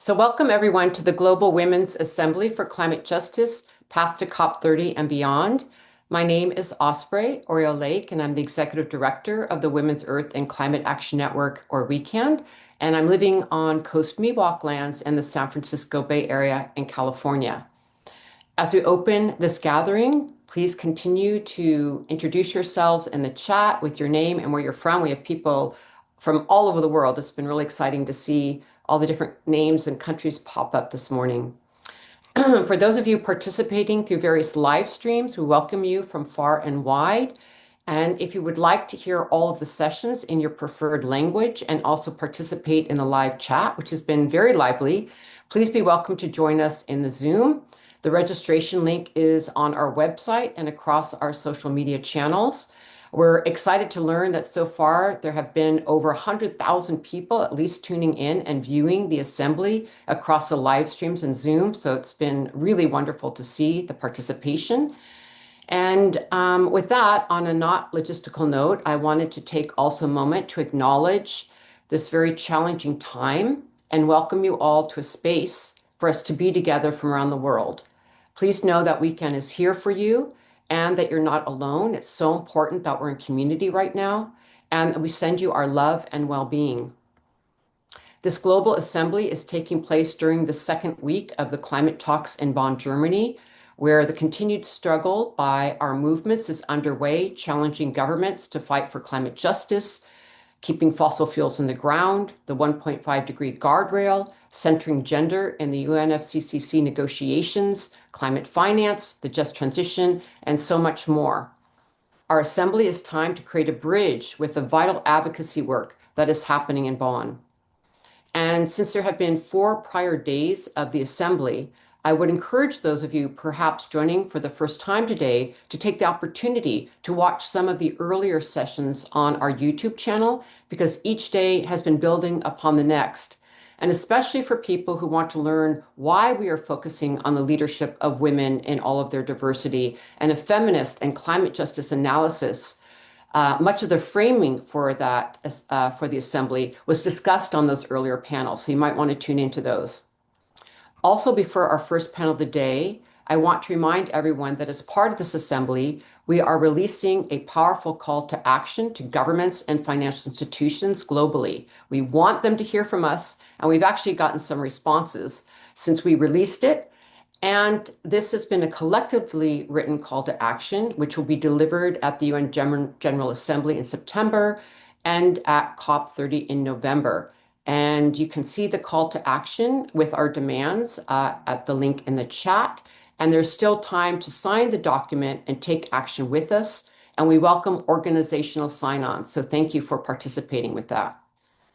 So welcome everyone to the Global Women's Assembly for Climate Justice, Path to COP30 and Beyond. My name is Osprey Oriole Lake, and I'm the Executive Director of the Women's Earth and Climate Action Network, or WECAN, and I'm living on Coast Miwok lands in the San Francisco Bay Area in California. As we open this gathering, please continue to introduce yourselves in the chat with your name and where you're from. We have people from all over the world. It's been really exciting to see all the different names and countries pop up this morning. For those of you participating through various live streams, we welcome you from far and wide. And if you would like to hear all of the sessions in your preferred language and also participate in the live chat, which has been very lively, please be welcome to join us in the Zoom. The registration link is on our website and across our social media channels. We're excited to learn that so far there have been over 100,000 people at least tuning in and viewing the assembly across the live streams and Zoom. So it's been really wonderful to see the participation. And with that, on a not logistical note, I wanted to take also a moment to acknowledge this very challenging time and welcome you all to a space for us to be together from around the world. Please know that WECAN is here for you and that you're not alone. It's so important that we're in community right now, and we send you our love and well-being. This global assembly is taking place during the second week of the climate talks in Bonn, Germany, where the continued struggle by our movements is underway, challenging governments to fight for climate justice, keeping fossil fuels in the ground, the 1.5-degree guardrail, centering gender in the UNFCCC negotiations, climate finance, the just transition, and so much more. Our assembly is timed to create a bridge with the vital advocacy work that is happening in Bonn. And since there have been 4 prior days of the assembly, I would encourage those of you perhaps joining for the first time today to take the opportunity to watch some of the earlier sessions on our YouTube channel, because each day has been building upon the next. And especially for people who want to learn why we are focusing on the leadership of women in all of their diversity and a feminist and climate justice analysis. Much of the framing for that, for the assembly was discussed on those earlier panels, so you might want to tune into those. Also, before our first panel of the day, I want to remind everyone that as part of this assembly, we are releasing a powerful call to action to governments and financial institutions globally. We want them to hear from us, and we've actually gotten some responses since we released it. And this has been a collectively written call to action, which will be delivered at the UN General Assembly in September and at COP30 in November. And you can see the call to action with our demands at the link in the chat. And there's still time to sign the document and take action with us. And we welcome organizational sign-on. So thank you for participating with that.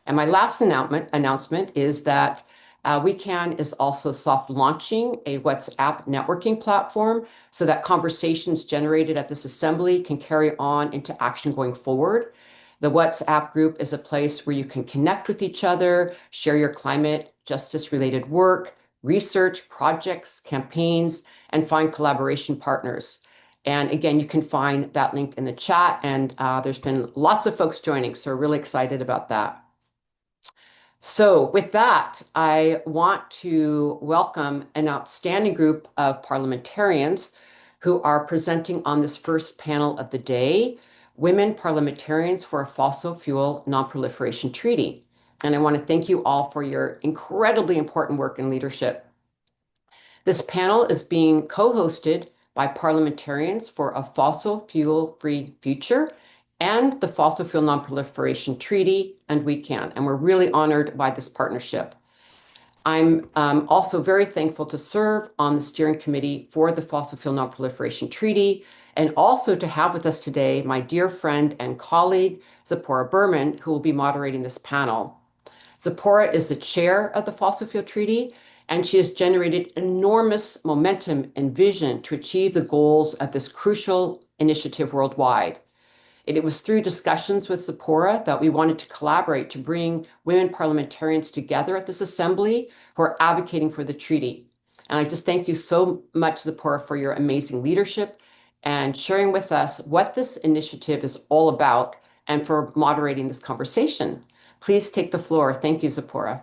And my last announcement is that WECAN is also soft launching a WhatsApp networking platform so that conversations generated at this assembly can carry on into action going forward. The WhatsApp group is a place where you can connect with each other, share your climate justice-related work, research, projects, campaigns, and find collaboration partners. And again, you can find that link in the chat, and there's been lots of folks joining, so we're really excited about that. So with that, I want to welcome an outstanding group of parliamentarians who are presenting on this first panel of the day, Women Parliamentarians for a Fossil Fuel Non-Proliferation Treaty. And I want to thank you all for your incredibly important work and leadership. This panel is being co-hosted by Parliamentarians for a Fossil Fuel-Free Future and the Fossil Fuel Non-Proliferation Treaty and WECAN. And we're really honored by this partnership. I'm also very thankful to serve on the steering committee for the Fossil Fuel Non-Proliferation Treaty, and also to have with us today my dear friend and colleague, Tzeporah Berman, who will be moderating this panel. Tzeporah is the chair of the Fossil Fuel Treaty, and she has generated enormous momentum and vision to achieve the goals of this crucial initiative worldwide. It was through discussions with Tzeporah that we wanted to collaborate to bring women parliamentarians together at this assembly who are advocating for the treaty. And I just thank you so much, Tzeporah, for your amazing leadership and sharing with us what this initiative is all about and for moderating this conversation. Please take the floor. Thank you, Tzeporah.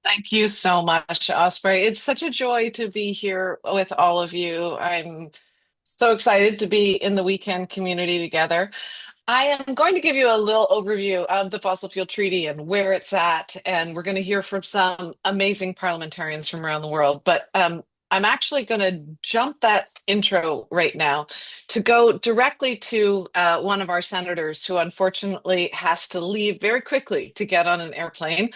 Thank you so much, Osprey. It's such a joy to be here with all of you. I'm so excited to be in the weekend community together. I am going to give you a little overview of the Fossil Fuel Treaty and where it's at, and we're going to hear from some amazing parliamentarians from around the world. But I'm actually going to jump that intro right now to go directly to one of our senators who unfortunately has to leave very quickly to get on an airplane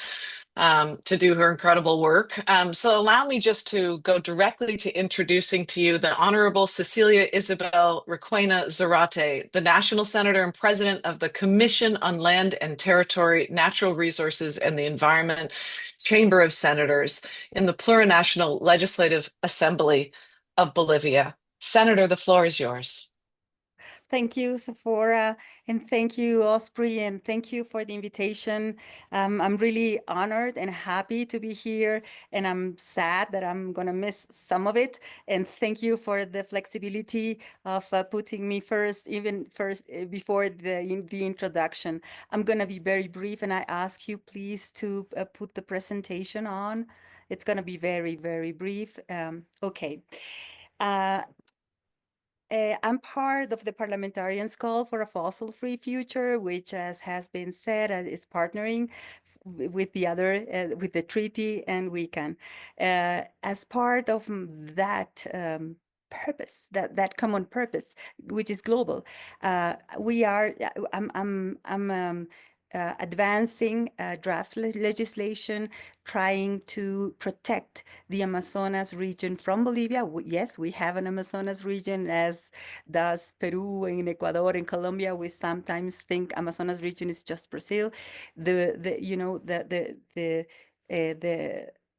to do her incredible work. So allow me just to go directly to introducing to you the Honorable Cecilia Isabel Requena Zarate, the National Senator and President of the Commission on Land and Territory, Natural Resources and the Environment, Chamber of Senators in the Plurinational Legislative Assembly of Bolivia. Senator, the floor is yours. Thank you, Sephora, and thank you, Osprey, and thank you for the invitation. I'm really honored and happy to be here, and I'm sad that I'm going to miss some of it. And thank you for the flexibility of putting me first, even first before the introduction. I'm going to be very brief, and I ask you please to put the presentation on. It's going to be very, very brief. Okay. Uh, I'm part of the Parliamentarians Call for a Fossil-Free Future, which, as has been said, is partnering with with the treaty and WECAN. As part of that purpose, that common purpose, which is global, we are. I'm advancing draft legislation trying to protect the Amazonas region from Bolivia. Yes, we have an Amazonas region, as does Peru and Ecuador and Colombia. We sometimes think Amazonas region is just Brazil. The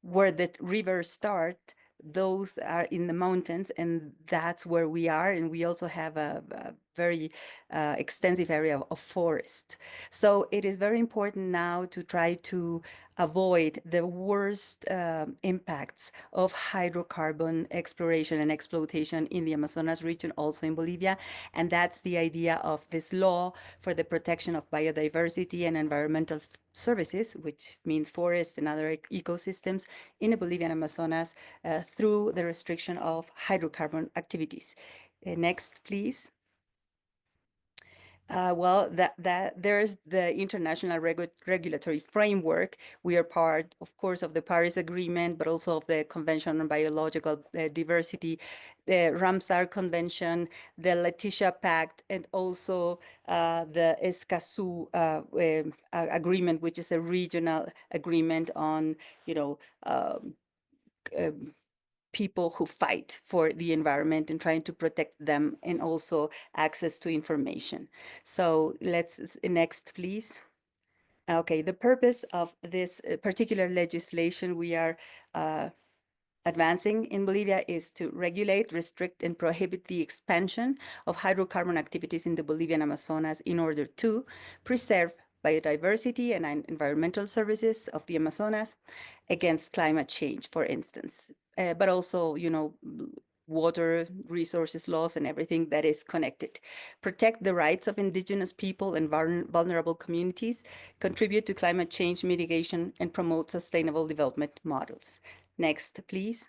where the rivers start, those are in the mountains, and that's where we are. And we also have a very extensive area of forest. So it is very important now to try to avoid the worst impacts of hydrocarbon exploration and exploitation in the Amazonas region, also in Bolivia. And that's the idea of this law for the protection of biodiversity and environmental services, which means forests and other ecosystems in the Bolivian Amazonas through the restriction of hydrocarbon activities. Next, please. Well, that there's the international regulatory framework. We are part, of course, of the Paris Agreement, but also of the Convention on Biological Diversity, the Ramsar Convention, the Letitia Pact, and also the Escazú agreement, which is a regional agreement on, you know, people who fight for the environment and trying to protect them, and also access to information. So let's next, please. Okay, the purpose of this particular legislation we are advancing in Bolivia is to regulate, restrict, and prohibit the expansion of hydrocarbon activities in the Bolivian Amazonas in order to preserve biodiversity and environmental services of the Amazonas against climate change, for instance, but also, water resources laws and everything that is connected. Protect the rights of indigenous people and vulnerable communities, contribute to climate change mitigation, and promote sustainable development models. Next, please.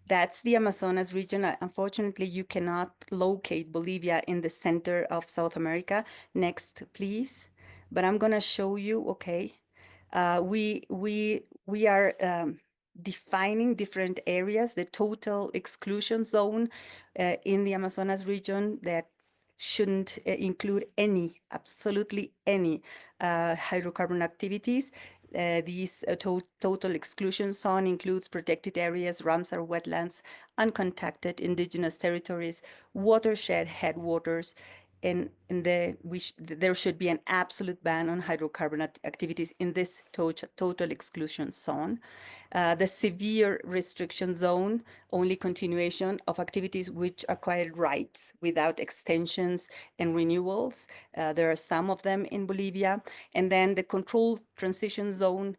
That's the Amazonas region. Unfortunately, you cannot locate Bolivia in the center of South America. Next, please. But I'm going to show you, okay. We are defining different areas, the total exclusion zone in the Amazonas region that shouldn't include absolutely any hydrocarbon activities. These total exclusion zone includes protected areas, Ramsar wetlands, uncontacted indigenous territories, watershed headwaters, and there should be an absolute ban on hydrocarbon activities in this total exclusion zone. The severe restriction zone, only continuation of activities which acquired rights without extensions and renewals. There are some of them in Bolivia. And then the controlled transition zone,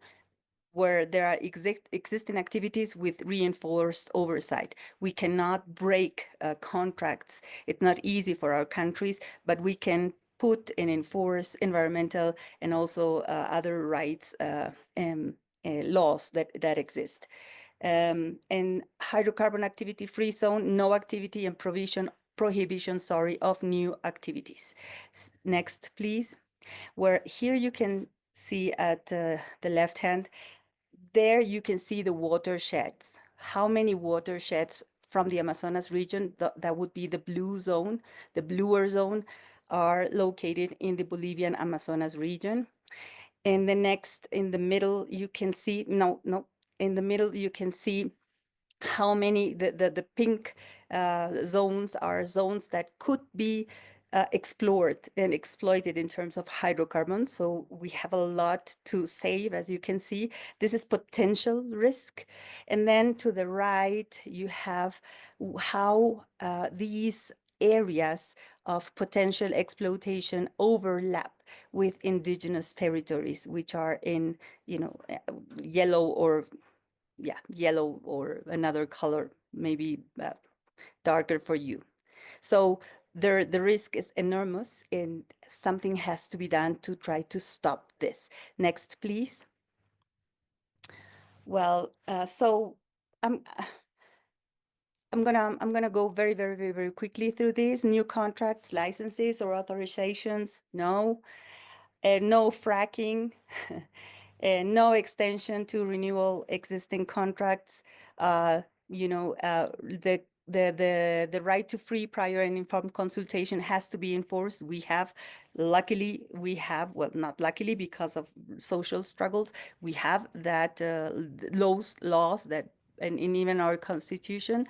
where there are existing activities with reinforced oversight. We cannot break contracts. It's not easy for our countries, but we can put and enforce environmental and also other rights laws that exist. And hydrocarbon activity-free zone, no activity and prohibition, of new activities. Next, please. Where here you can see at the left hand, there you can see the watersheds. How many watersheds from the Amazonas region, that would be the blue zone, the bluer zone, are located in the Bolivian Amazonas region. And the next, in the middle, you can see, in the middle, you can see how many, the pink zones are zones that could be explored and exploited in terms of hydrocarbons. So we have a lot to save, as you can see. This is potential risk. And then to the right, you have how these areas of potential exploitation overlap with indigenous territories, which are in, yellow or another color, maybe darker for you. So the risk is enormous, and something has to be done to try to stop this. Next, please. Well, so I'm gonna go very, very, very, very quickly through these. New contracts, licenses, or authorizations? No. No fracking. No extension to renewal existing contracts. The right to free, prior, and informed consultation has to be enforced. Luckily, well, not luckily because of social struggles, we have that laws that, and even our constitution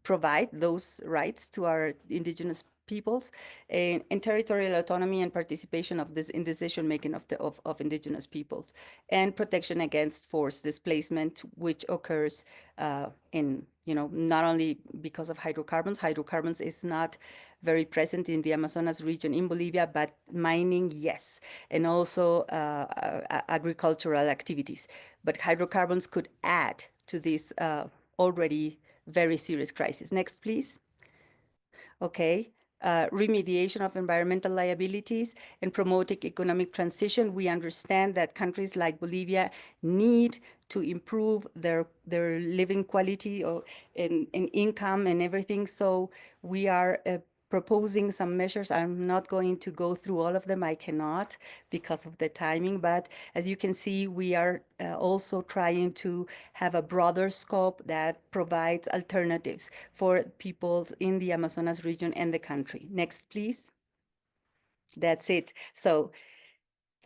provide those rights to our indigenous peoples, and territorial autonomy and participation in decision making of indigenous peoples, and protection against forced displacement, which occurs not only because of hydrocarbons. Hydrocarbons is not very present in the Amazonas region in Bolivia, but mining, yes, and also agricultural activities. But hydrocarbons could add to this already very serious crisis. Next, please. Okay. Remediation of environmental liabilities and promoting economic transition. We understand that countries like Bolivia need to improve their living quality and income and everything. So we are proposing some measures. I'm not going to go through all of them. I cannot because of the timing. But as you can see, we are also trying to have a broader scope that provides alternatives for people in the Amazonas region and the country. Next, please. That's it. So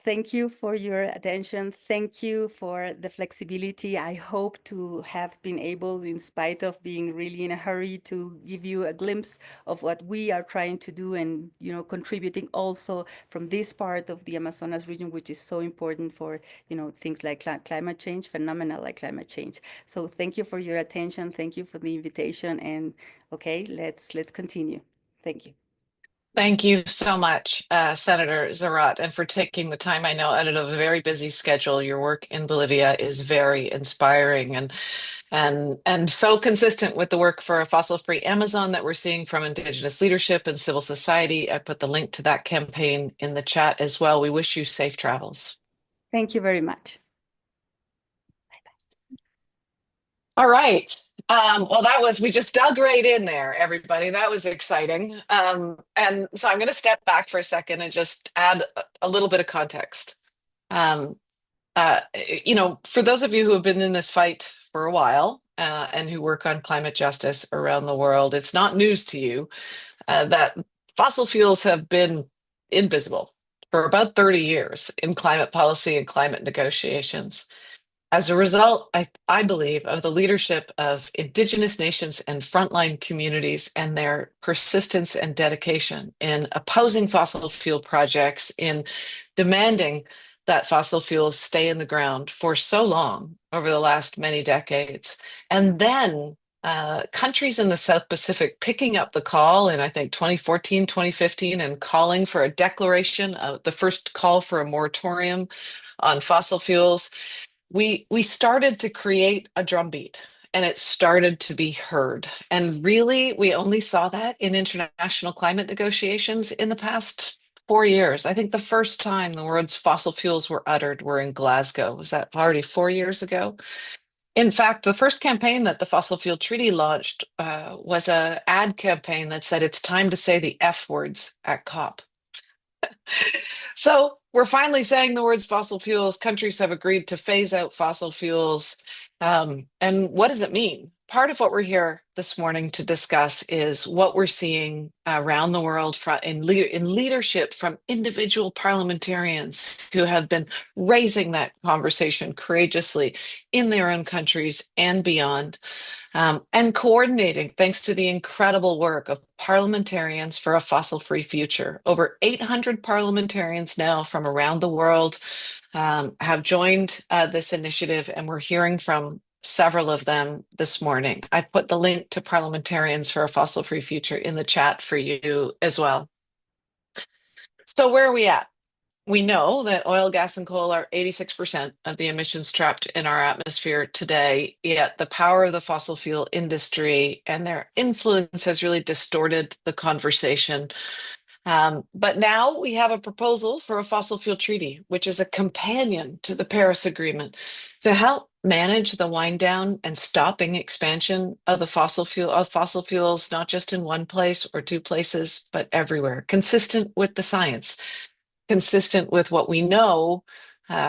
thank you for your attention. Thank you for the flexibility. I hope to have been able, in spite of being really in a hurry, to give you a glimpse of what we are trying to do, and contributing also from this part of the Amazonas region, which is so important for things like climate change, phenomena like climate change. So thank you for your attention. Thank you for the invitation. And okay, let's continue. Thank you. Thank you so much, Senator Nusrat, and for taking the time. I know out of a very busy schedule, your work in Bolivia is very inspiring and so consistent with the work for a fossil-free Amazon that we're seeing from indigenous leadership and civil society. I put the link to that campaign in the chat as well. We wish you safe travels. Thank you very much. All right. Well, we just dug right in there, everybody. That was exciting. And so I'm going to step back for a second and just add a little bit of context. For those of you who have been in this fight for a while and who work on climate justice around the world, it's not news to you that fossil fuels have been invisible for about 30 years in climate policy and climate negotiations. As a result, I believe, of the leadership of indigenous nations and frontline communities and their persistence and dedication in opposing fossil fuel projects, in demanding that fossil fuels stay in the ground for so long over the last many decades. And then countries in the South Pacific picking up the call in, I think, 2014, 2015, and calling for a declaration of the first call for a moratorium on fossil fuels. We started to create a drumbeat, and it started to be heard. And really, we only saw that in international climate negotiations in the past 4 years. I think the first time the words fossil fuels were uttered were in Glasgow. Was that already 4 years ago? In fact, the first campaign that the Fossil Fuel Treaty launched was an ad campaign that said it's time to say the F words at COP. So we're finally saying the words fossil fuels. Countries have agreed to phase out fossil fuels. And what does it mean? Part of what we're here this morning to discuss is what we're seeing around the world in leadership from individual parliamentarians who have been raising that conversation courageously in their own countries and beyond. And coordinating thanks to the incredible work of Parliamentarians for a Fossil-Free Future. Over 800 parliamentarians now from around the world have joined this initiative, and we're hearing from several of them this morning. I put the link to Parliamentarians for a Fossil-Free Future in the chat for you as well. So where are we at? We know that oil, gas, and coal are 86% of the emissions trapped in our atmosphere today, yet the power of the fossil fuel industry and their influence has really distorted the conversation. But now we have a proposal for a fossil fuel treaty, which is a companion to the Paris Agreement to help manage the wind down and stopping expansion of the fossil fuels, not just in one place or two places, but everywhere, consistent with the science. Consistent with what we know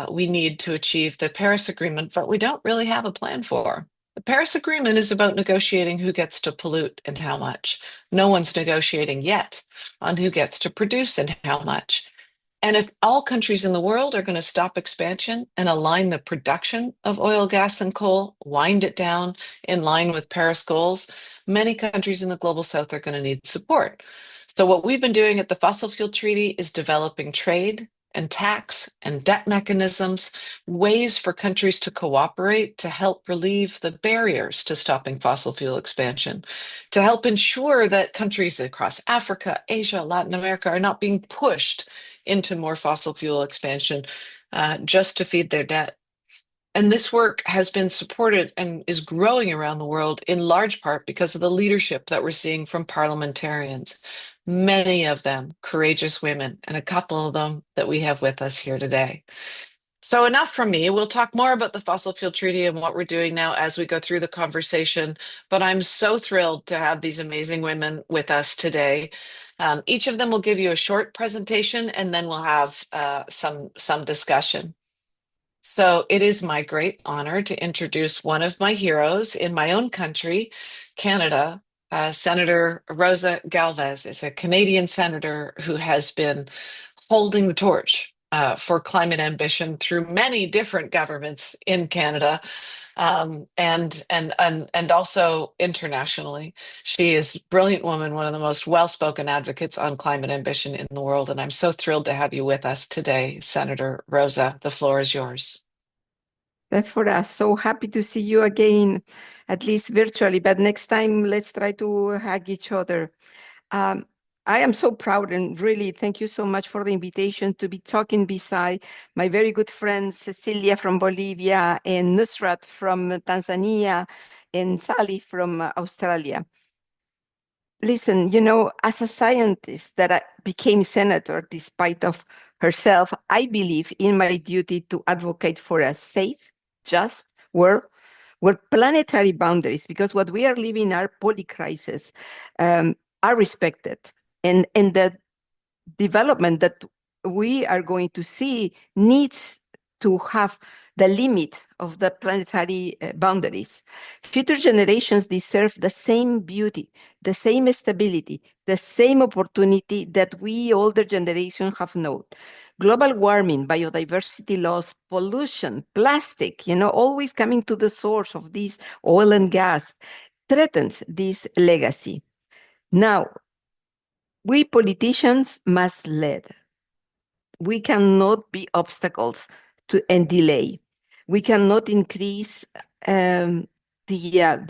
we need to achieve the Paris Agreement, but we don't really have a plan for. The Paris Agreement is about negotiating who gets to pollute and how much. No one's negotiating yet on who gets to produce and how much. And if all countries in the world are going to stop expansion and align the production of oil, gas, and coal, wind it down in line with Paris goals, many countries in the global south are going to need support. So what we've been doing at the Fossil Fuel Treaty is developing trade and tax and debt mechanisms, ways for countries to cooperate to help relieve the barriers to stopping fossil fuel expansion, to help ensure that countries across Africa, Asia, Latin America are not being pushed into more fossil fuel expansion just to feed their debt. And this work has been supported and is growing around the world in large part because of the leadership that we're seeing from parliamentarians, many of them courageous women, and a couple of them that we have with us here today. So enough from me. We'll talk more about the Fossil Fuel Treaty and what we're doing now as we go through the conversation. But I'm so thrilled to have these amazing women with us today. Each of them will give you a short presentation, and then we'll have some discussion. So it is my great honor to introduce one of my heroes in my own country, Canada. Senator Rosa Galvez is a Canadian senator who has been holding the torch for climate ambition through many different governments in Canada, and also internationally. She is a brilliant woman, one of the most well-spoken advocates on climate ambition in the world, and I'm so thrilled to have you with us today, Senator Rosa. The floor is yours. Tzeporah, so happy to see you again, at least virtually, but next time let's try to hug each other. I am so proud, and really thank you so much for the invitation to be talking beside my very good friends Cecilia from Bolivia and Nusrat from Tanzania and Zali from Australia. Listen, as a scientist that I became senator despite of herself, I believe in my duty to advocate for a safe, just world where planetary boundaries, because what we are living are polycrises, are respected. And the development that we are going to see needs to have the limit of the planetary boundaries. Future generations deserve the same beauty, the same stability, the same opportunity that we older generations have known. Global warming, biodiversity loss, pollution, plastic, always coming to the source of this oil and gas, threatens this legacy. Now, we politicians must lead. We cannot be obstacles and delay. We cannot increase the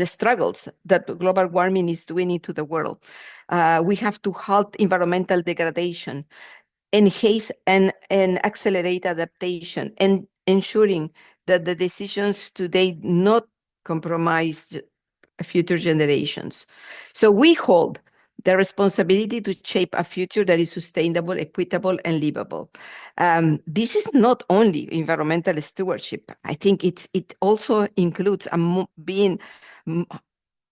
struggles that global warming is doing into the world. We have to halt environmental degradation, enhance and accelerate adaptation, and ensuring that the decisions today not compromise future generations. So we hold the responsibility to shape a future that is sustainable, equitable, and livable. This is not only environmental stewardship. I think it also includes being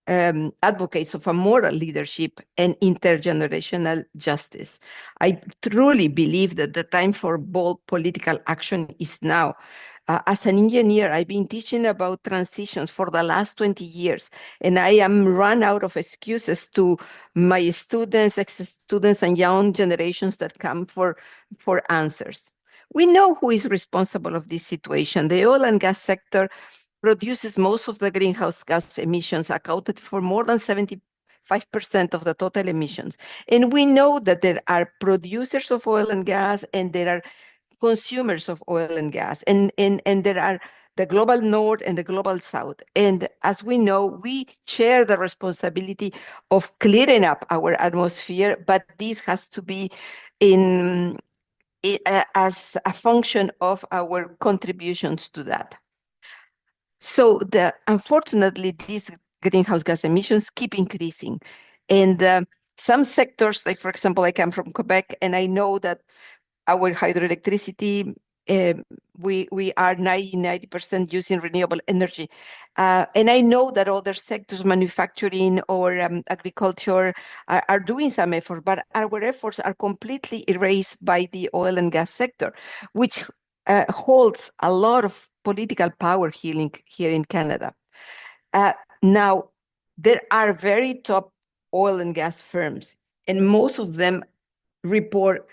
advocates of a moral leadership and intergenerational justice. I truly believe that the time for bold political action is now. As an engineer, I've been teaching about transitions for the last 20 years, and I am run out of excuses to my students, ex-students, and young generations that come for answers. We know who is responsible of this situation. The oil and gas sector produces most of the greenhouse gas emissions, accounted for more than 75% of the total emissions. And we know that there are producers of oil and gas, and there are consumers of oil and gas, and there are the global north and the global south. And as we know, we share the responsibility of clearing up our atmosphere, but this has to be as a function of our contributions to that. So unfortunately, these greenhouse gas emissions keep increasing. And some sectors, like for example, I come from Quebec, and I know that our hydroelectricity, we are 90% using renewable energy. And I know that other sectors, manufacturing or agriculture, are doing some effort, but our efforts are completely erased by the oil and gas sector, which holds a lot of political power here in Canada. Now, there are very top oil and gas firms, and most of them report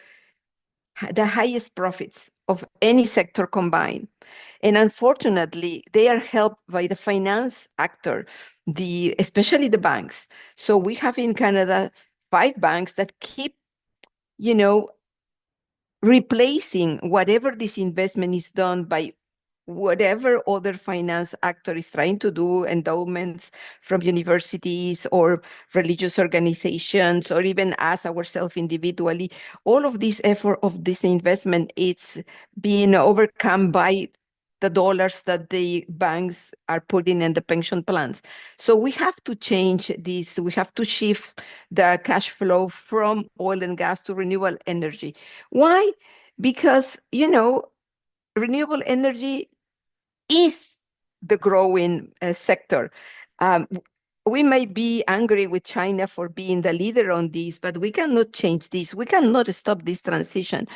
the highest profits of any sector combined. And unfortunately, they are helped by the finance actor, especially the banks. So we have in Canada 5 banks that keep, replacing whatever this investment is done by whatever other finance actor is trying to do, endowments from universities or religious organizations, or even us ourselves individually. All of this effort of this investment, it's being overcome by the dollars that the banks are putting in the pension plans. So we have to change this. We have to shift the cash flow from oil and gas to renewable energy. Why? Because, renewable energy is the growing sector. We may be angry with China for being the leader on this, but we cannot change this. We cannot stop this transition.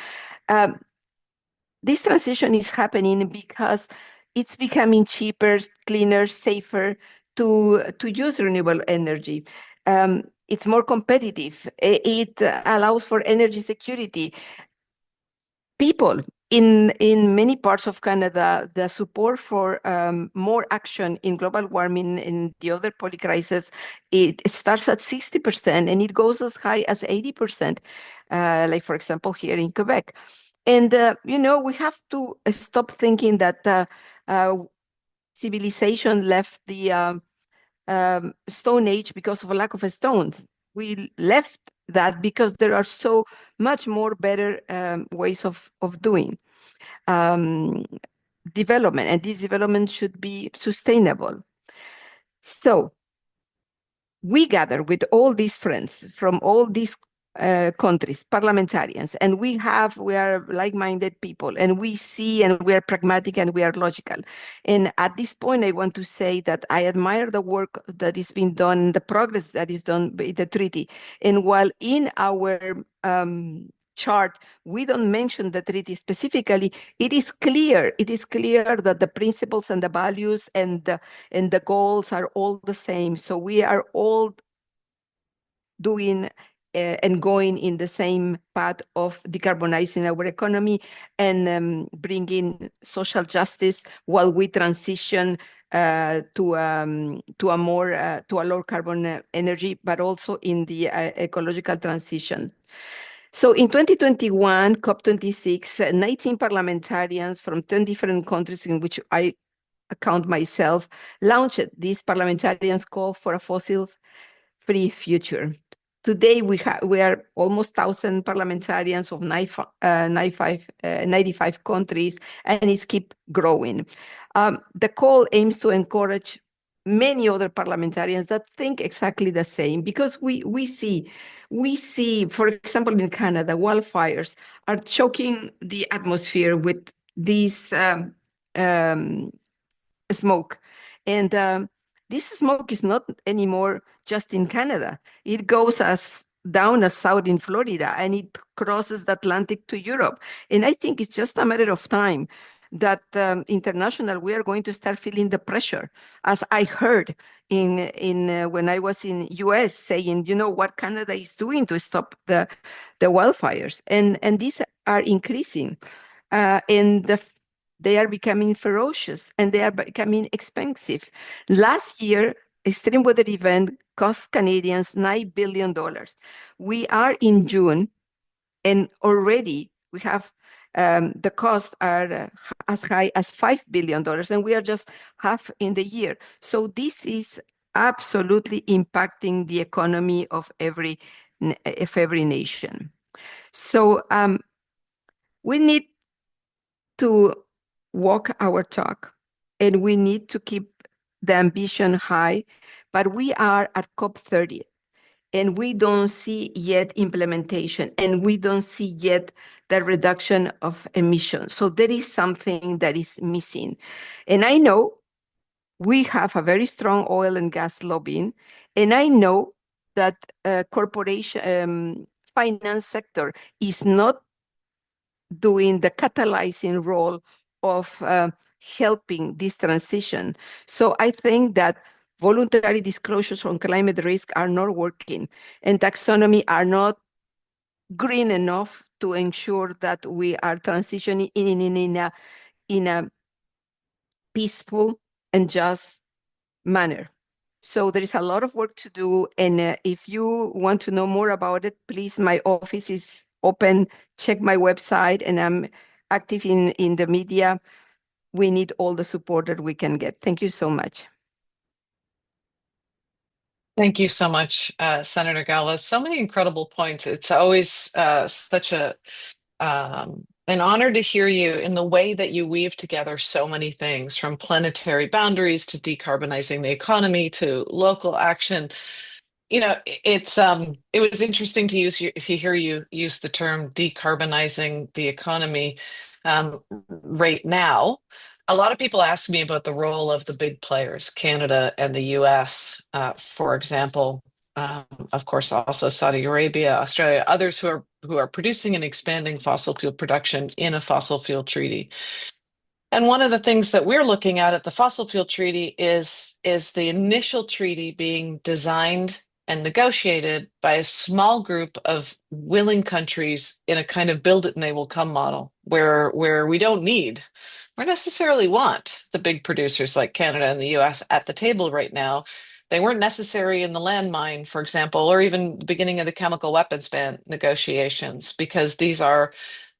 This transition is happening because it's becoming cheaper, cleaner, safer to use renewable energy. It's more competitive. It allows for energy security. People in many parts of Canada, the support for more action in global warming and the other polycrisis, it starts at 60% and it goes as high as 80%, like for example here in Quebec. And we have to stop thinking that civilization left the Stone Age because of a lack of stones. We left that because there are so much more better ways of doing development, and this development should be sustainable. So we gather with all these friends from all these countries, parliamentarians, and we are like-minded people, and we see, and we are pragmatic, and we are logical. And at this point, I want to say that I admire the work that is being done, the progress that is done by the treaty. And while in our chart, we don't mention the treaty specifically, it is clear that the principles and the values and the goals are all the same. So we are all doing and going in the same path of decarbonizing our economy and bringing social justice while we transition to a low carbon energy, but also in the ecological transition. So in 2021, COP26, 19 parliamentarians from 10 different countries, in which I count myself, launched this parliamentarians' call for a fossil-free future. Today, we are almost 1,000 parliamentarians of 95 countries, and it's keep growing. The call aims to encourage many other parliamentarians that think exactly the same, because we see, for example, in Canada, wildfires are choking the atmosphere with these um, smoke. And this smoke is not anymore just in Canada. It goes as down as south in Florida, and it crosses the Atlantic to Europe. And I think it's just a matter of time that international, we are going to start feeling the pressure, as I heard in when I was in US saying, you know, what Canada is doing to stop the wildfires, and these are increasing, and they are becoming ferocious, and they are becoming expensive. Last year, extreme weather event cost Canadians $9 billion. We are in June, and already we have the costs are as high as $5 billion, and we are just half in the year. So this is absolutely impacting the economy of every nation. So we need to walk our talk, and we need to keep the ambition high, but we are at COP30, and we don't see yet implementation, and we don't see yet the reduction of emissions. So there is something that is missing. And I know we have a very strong oil and gas lobbying, and I know that corporation finance sector is not doing the catalyzing role of helping this transition. So I think that voluntary disclosures on climate risk are not working, and taxonomy are not green enough to ensure that we are transitioning in a peaceful and just manner. So there is a lot of work to do. And if you want to know more about it, please, my office is open. Check my website, and I'm active in the media. We need all the support that we can get. Thank you so much. Thank you so much, Senator Galvez. So many incredible points. It's always such an honor to hear you in the way that you weave together so many things, from planetary boundaries to decarbonizing the economy to local action. You know, it was interesting to hear you use the term decarbonizing the economy right now. A lot of people ask me about the role of the big players, Canada and the US, for example. Of course, also Saudi Arabia, Australia, others who are producing and expanding fossil fuel production in a fossil fuel treaty. And one of the things that we're looking at the fossil fuel treaty is the initial treaty being designed and negotiated by a small group of willing countries in a kind of build it and they will come model, where we don't need or necessarily want the big producers like Canada and the US at the table right now. They weren't necessary in the landmine, for example, or even the beginning of the chemical weapons ban negotiations, because these are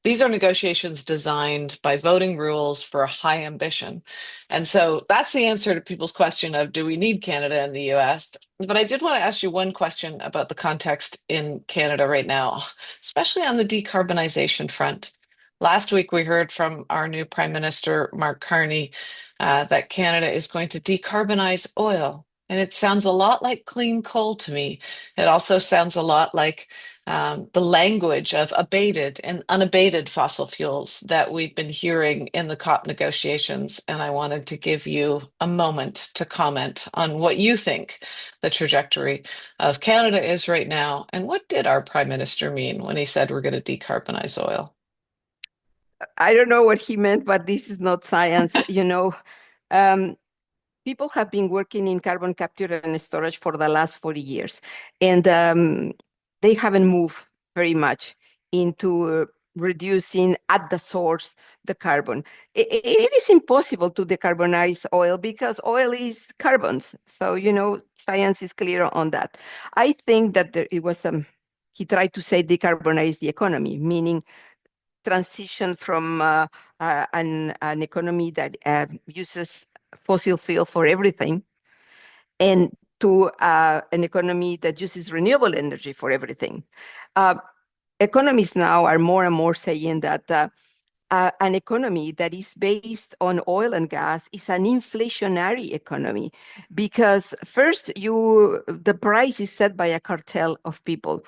negotiations designed by voting rules for a high ambition. And so that's the answer to people's question of, do we need Canada and the US? But I did want to ask you one question about the context in Canada right now, especially on the decarbonization front. Last week, we heard from our new Prime Minister, Mark Carney, that Canada is going to decarbonize oil. And it sounds a lot like clean coal to me. It also sounds a lot like the language of abated and unabated fossil fuels that we've been hearing in the COP negotiations. And I wanted to give you a moment to comment on what you think the trajectory of Canada is right now. And what did our Prime Minister mean when he said we're going to decarbonize oil? I don't know what he meant, but this is not science. People have been working in carbon capture and storage for the last 40 years, and they haven't moved very much into reducing at the source the carbon. It is impossible to decarbonize oil because oil is carbons. So, science is clear on that. I think that it was, he tried to say decarbonize the economy, meaning transition from an economy that uses fossil fuel for everything, and to an economy that uses renewable energy for everything. Economists now are more and more saying that an economy that is based on oil and gas is an inflationary economy, because first, the price is set by a cartel of people.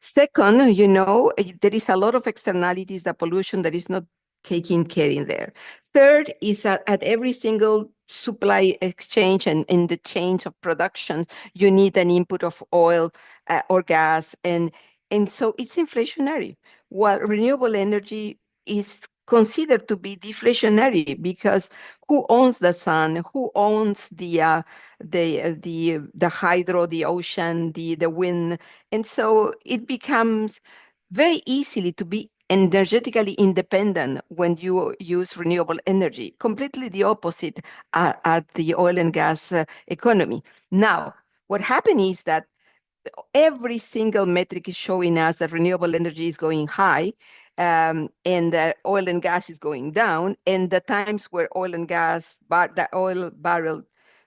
Second, there is a lot of externalities, the pollution that is not taken care in there. Third is at every single supply exchange and in the change of production, you need an input of oil or gas, and so it's inflationary. While renewable energy is considered to be deflationary, because who owns the sun? Who owns the hydro, the ocean, the wind? And so it becomes very easily to be energetically independent when you use renewable energy, completely the opposite at the oil and gas economy. Now, what happened is that every single metric is showing us that renewable energy is going high, and oil and gas is going down. And the times where the oil barrel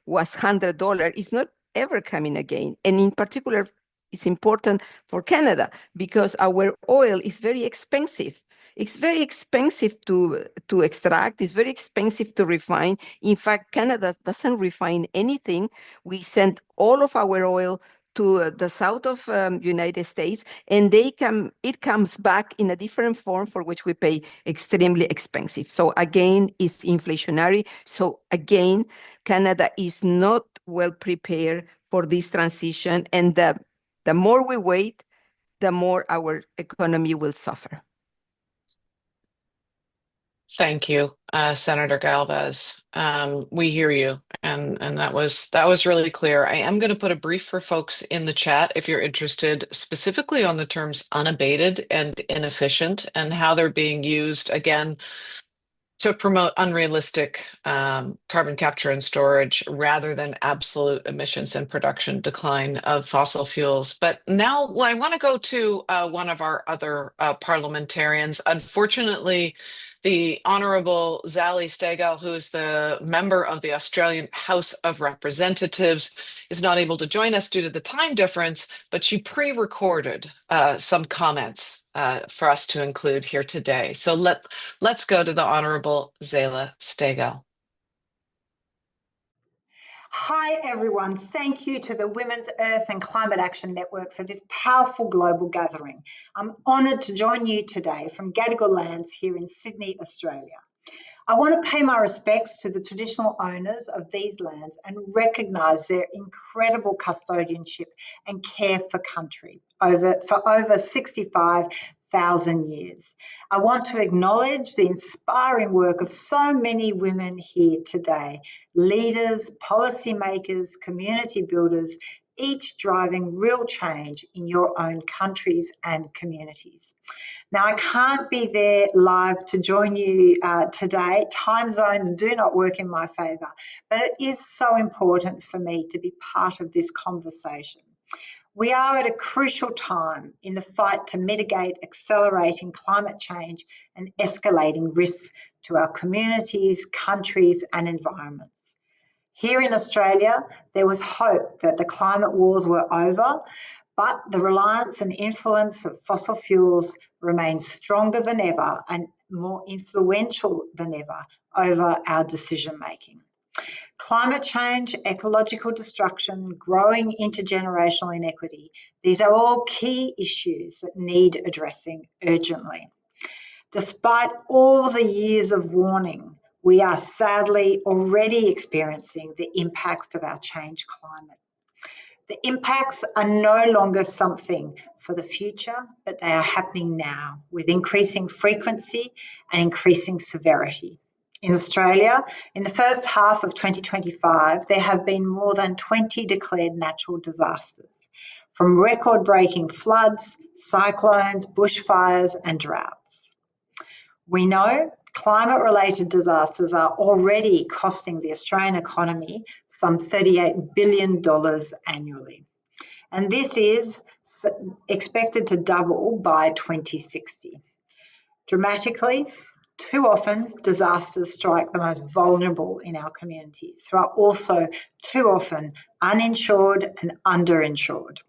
was $100 is not ever coming again. And in particular, it's important for Canada because our oil is very expensive. It's very expensive to extract. It's very expensive to refine. In fact, Canada doesn't refine anything. We send all of our oil to the south of United States, and it comes back in a different form for which we pay extremely expensive. So again, it's inflationary. So again, Canada is not well prepared for this transition, and the more we wait, the more our economy will suffer. Thank you, Senator Galvez. We hear you, and that was really clear. I am going to put a brief for folks in the chat if you're interested specifically on the terms unabated and inefficient and how they're being used, again, to promote unrealistic carbon capture and storage rather than absolute emissions and production decline of fossil fuels. But now I want to go to one of our other parliamentarians. Unfortunately, the Honourable Zali Steggall, who is the member of the Australian House of Representatives, is not able to join us due to the time difference, but she pre-recorded some comments for us to include here today. So let's go to the Honourable Zali Steggall. Hi, everyone. Thank you to the Women's Earth and Climate Action Network for this powerful global gathering. I'm honoured to join you today from Gadigal lands here in Sydney, Australia. I want to pay my respects to the traditional owners of these lands and recognise their incredible custodianship and care for country for over 65,000 years. I want to acknowledge the inspiring work of so many women here today, leaders, policymakers, community builders, each driving real change in your own countries and communities. Now, I can't be there live to join you today. Time zones do not work in my favour, but it is so important for me to be part of this conversation. We are at a crucial time in the fight to mitigate accelerating climate change and escalating risks to our communities, countries and environments. Here in Australia, there was hope that the climate wars were over, but the reliance and influence of fossil fuels remains stronger than ever and more influential than ever over our decision-making. Climate change, ecological destruction, growing intergenerational inequity, these are all key issues that need addressing urgently. Despite all the years of warning, we are sadly already experiencing the impacts of our changed climate. The impacts are no longer something for the future, but they are happening now with increasing frequency and increasing severity. In Australia, in the first half of 2025, there have been more than 20 declared natural disasters, from record-breaking floods, cyclones, bushfires and droughts. We know climate-related disasters are already costing the Australian economy some $38 billion annually. And this is expected to double by 2060. Dramatically, too often disasters strike the most vulnerable in our communities, who are also too often uninsured and underinsured.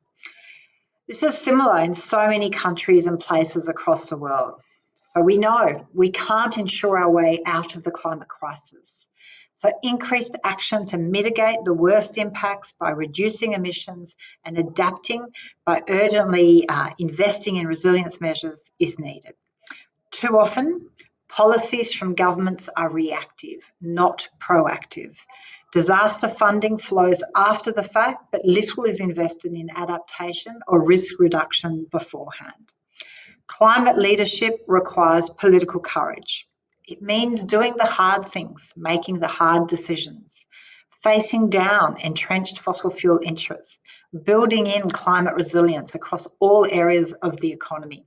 This is similar in so many countries and places across the world. So we know we can't ensure our way out of the climate crisis. So increased action to mitigate the worst impacts by reducing emissions and adapting by urgently investing in resilience measures is needed. Too often, policies from governments are reactive, not proactive. Disaster funding flows after the fact, but little is invested in adaptation or risk reduction beforehand. Climate leadership requires political courage. It means doing the hard things, making the hard decisions, facing down entrenched fossil fuel interests, building in climate resilience across all areas of the economy.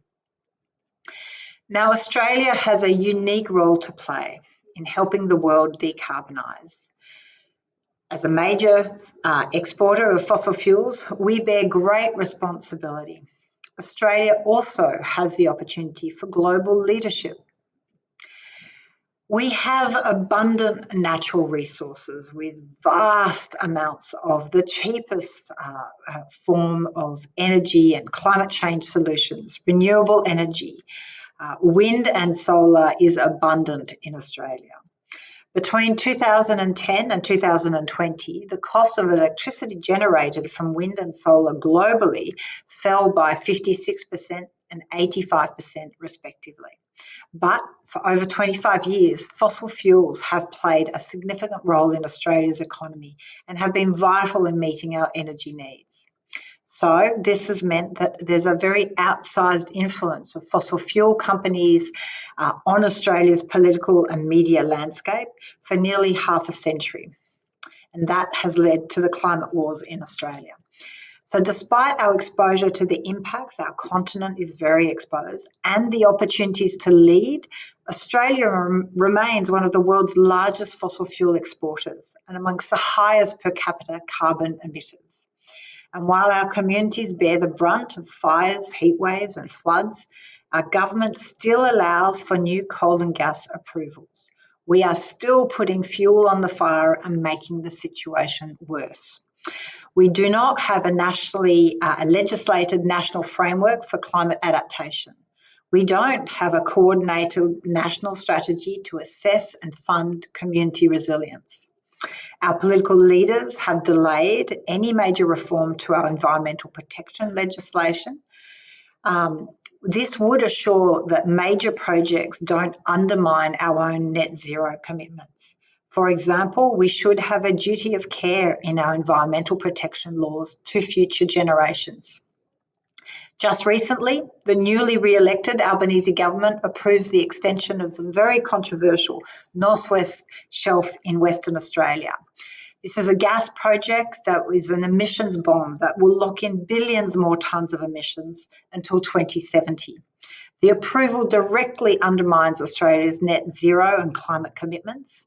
Now, Australia has a unique role to play in helping the world decarbonise. As a major exporter of fossil fuels, we bear great responsibility. Australia also has the opportunity for global leadership. We have abundant natural resources with vast amounts of the cheapest form of energy and climate change solutions, renewable energy. Wind and solar is abundant in Australia. Between 2010 and 2020, the cost of electricity generated from wind and solar globally fell by 56% and 85% respectively. But for over 25 years, fossil fuels have played a significant role in Australia's economy and have been vital in meeting our energy needs. So this has meant that there's a very outsized influence of fossil fuel companies on Australia's political and media landscape for nearly half a century. And that has led to the climate wars in Australia. So despite our exposure to the impacts, our continent is very exposed, and the opportunities to lead, Australia remains one of the world's largest fossil fuel exporters and amongst the highest per capita carbon emitters. And while our communities bear the brunt of fires, heat waves and floods, our government still allows for new coal and gas approvals. We are still putting fuel on the fire and making the situation worse. We do not have a legislated national framework for climate adaptation. We don't have a coordinated national strategy to assess and fund community resilience. Our political leaders have delayed any major reform to our environmental protection legislation. This would assure that major projects don't undermine our own net zero commitments. For example, we should have a duty of care in our environmental protection laws to future generations. Just recently, the newly re-elected Albanese government approved the extension of the very controversial North-West Shelf in Western Australia. This is a gas project that is an emissions bomb that will lock in billions more tonnes of emissions until 2070. The approval directly undermines Australia's net zero and climate commitments.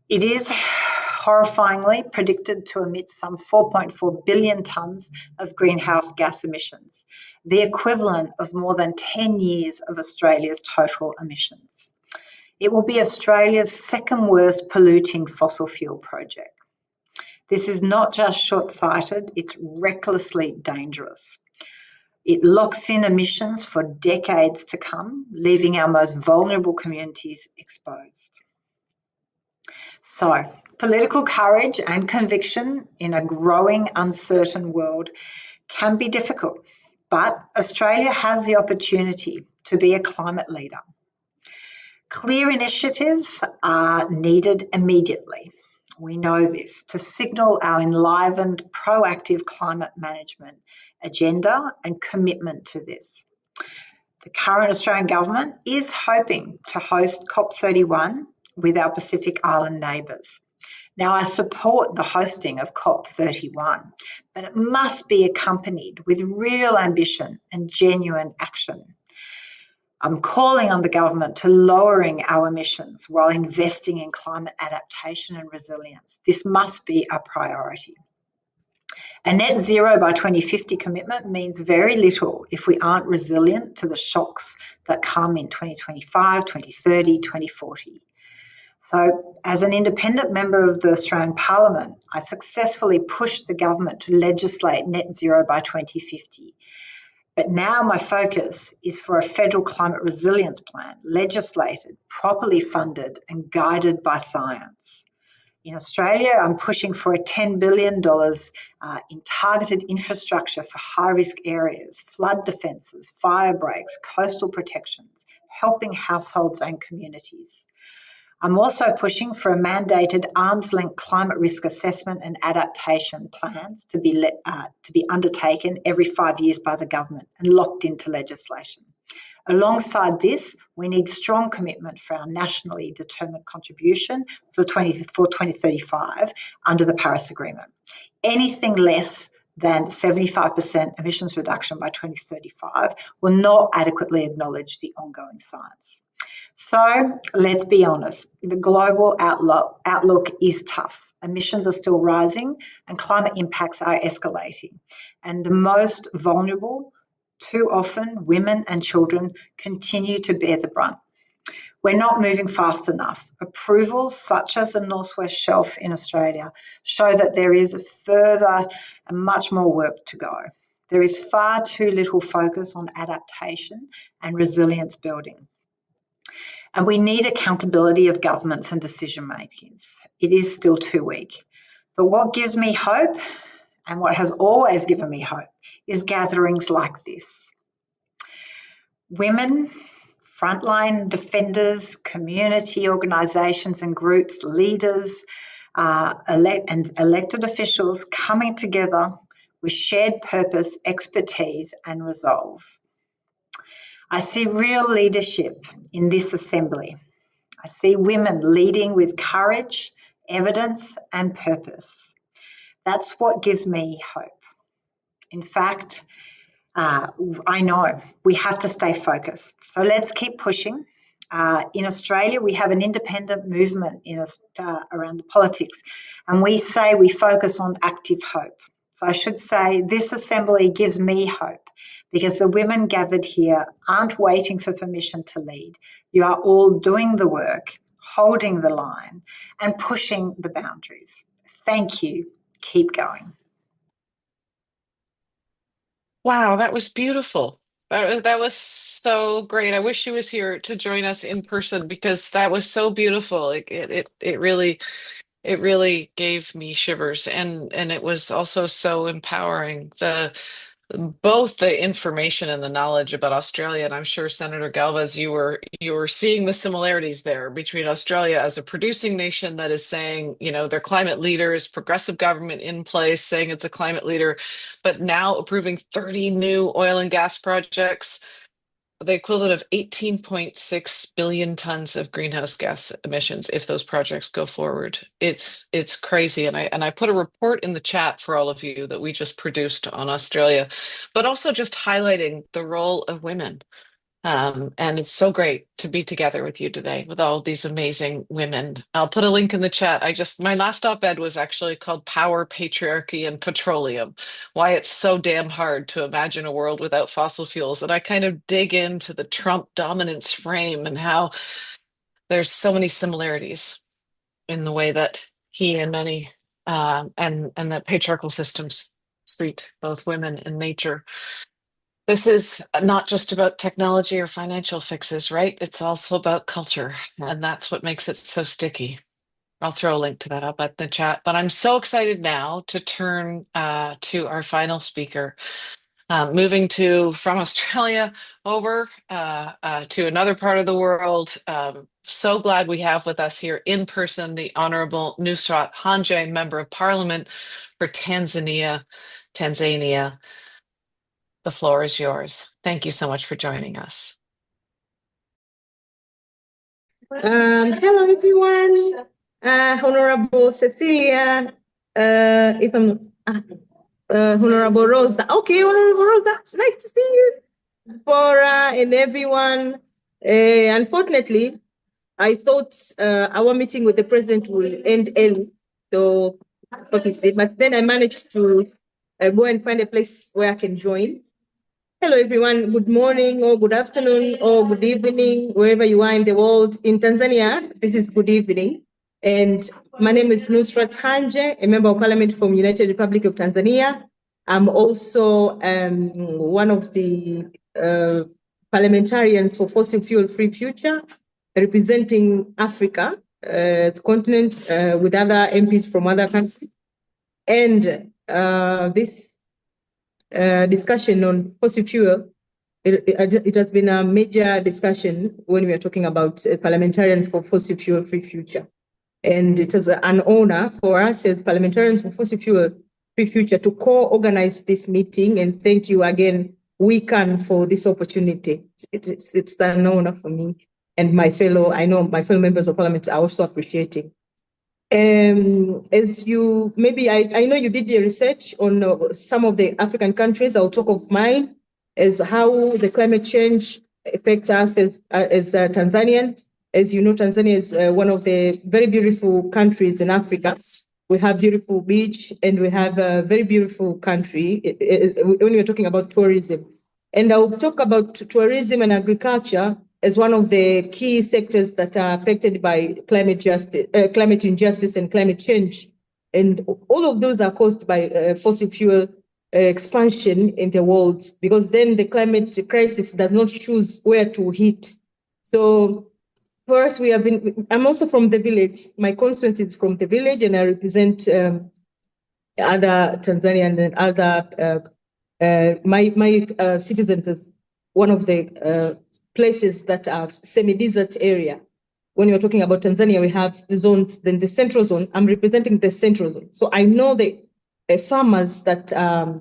It is horrifyingly predicted to emit some 4.4 billion tonnes of greenhouse gas emissions, the equivalent of more than 10 years of Australia's total emissions. It will be Australia's second worst polluting fossil fuel project. This is not just short-sighted, it's recklessly dangerous. It locks in emissions for decades to come, leaving our most vulnerable communities exposed. So, political courage and conviction in a growing, uncertain world can be difficult, but Australia has the opportunity to be a climate leader. Clear initiatives are needed immediately. We know this, to signal our enlivened, proactive climate management agenda and commitment to this. The current Australian government is hoping to host COP31 with our Pacific Island neighbours. Now, I support the hosting of COP31, but it must be accompanied with real ambition and genuine action. I'm calling on the government to lowering our emissions while investing in climate adaptation and resilience. This must be a priority. A net zero by 2050 commitment means very little if we aren't resilient to the shocks that come in 2025, 2030, 2040. So, as an independent member of the Australian Parliament, I successfully pushed the government to legislate net zero by 2050. But now my focus is for a federal climate resilience plan, legislated, properly funded and guided by science. In Australia, I'm pushing for a $10 billion in targeted infrastructure for high-risk areas, flood defences, fire breaks, coastal protections, helping households and communities. I'm also pushing for a mandated arm's-length climate risk assessment and adaptation plans to be undertaken every 5 years by the government and locked into legislation. Alongside this, we need strong commitment for our nationally determined contribution for 2035 under the Paris Agreement. Anything less than 75% emissions reduction by 2035 will not adequately acknowledge the ongoing science. So let's be honest, the global outlook is tough. Emissions are still rising and climate impacts are escalating. And the most vulnerable, too often, women and children continue to bear the brunt. We're not moving fast enough. Approvals such as the Northwest Shelf in Australia show that there is further and much more work to go. There is far too little focus on adaptation and resilience building. And we need accountability of governments and decision makers. It is still too weak. But what gives me hope, and what has always given me hope, is gatherings like this. Women, frontline defenders, community organisations and groups, leaders, elected officials coming together with shared purpose, expertise and resolve. I see real leadership in this assembly. I see women leading with courage, evidence and purpose. That's what gives me hope. In fact, I know we have to stay focused. So let's keep pushing. In Australia, we have an independent movement around politics, and we say we focus on active hope. So I should say this assembly gives me hope because the women gathered here aren't waiting for permission to lead. You are all doing the work, holding the line, and pushing the boundaries. Thank you. Keep going. Wow, that was beautiful. That was so great. I wish she was here to join us in person because that was so beautiful. It really gave me shivers, and it was also so empowering. Both the information and the knowledge about Australia, and I'm sure Senator Galvez, you were seeing the similarities there between Australia as a producing nation that is saying, their climate leader is progressive government in place, saying it's a climate leader, but now approving 30 new oil and gas projects, the equivalent of 18.6 billion tons of greenhouse gas emissions if those projects go forward. It's crazy. And I put a report in the chat for all of you that we just produced on Australia, but also just highlighting the role of women. And it's so great to be together with you today with all these amazing women. I'll put a link in the chat. My last op-ed was actually called Power, Patriarchy, and Petroleum, why it's so damn hard to imagine a world without fossil fuels. And I kind of dig into the Trump dominance frame and how there's so many similarities in the way that he and many and that patriarchal systems treat both women and nature. This is not just about technology or financial fixes, right? It's also about culture, and that's what makes it so sticky. I'll throw a link to that up at the chat, but I'm so excited now to turn to our final speaker, moving from Australia over to another part of the world. So glad we have with us here in person the Honorable Nusrat Hanje, Member of Parliament for Tanzania. The floor is yours. Thank you so much for joining us. Hello, everyone. Honorable Cecilia, Honorable Rosa. Okay, Honorable Rosa, nice to see you. Tzeporah and everyone. Unfortunately, I thought our meeting with the president will end early, so but then I managed to go and find a place where I can join. Hello, everyone. Good morning, or good afternoon, or good evening, wherever you are in the world. In Tanzania, this is good evening. And my name is Nusrat Hanje, a member of parliament from United Republic of Tanzania. I'm also one of the parliamentarians for Fossil Fuel Free Future, representing Africa, the continent, with other MPs from other countries. And this discussion on fossil fuel, it has been a major discussion when we are talking about parliamentarians for Fossil Fuel Free Future. And it is an honor for us as parliamentarians for Fossil Fuel Free Future to co-organize this meeting. And thank you again, WECAN, for this opportunity. It's an honor for me and my fellow members of parliament are also appreciating. As you, maybe I know you did your research on some of the African countries. I'll talk of mine as how the climate change affects us as Tanzanian. As you know, Tanzania is one of the very beautiful countries in Africa. We have beautiful beach and we have a very beautiful country when we're talking about tourism. And I'll talk about tourism and agriculture as one of the key sectors that are affected by climate injustice and climate change. And all of those are caused by fossil fuel expansion in the world, because then the climate crisis does not choose where to hit. So for us, I'm also from the village. My constituency is from the village, and I represent other Tanzanian and other, my citizens as one of the places that are semi-desert area. When you're talking about Tanzania, we have zones, then the central zone. I'm representing the central zone. So I know the farmers that are